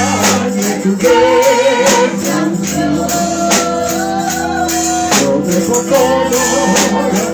de tu bendición. Yo dejo todo.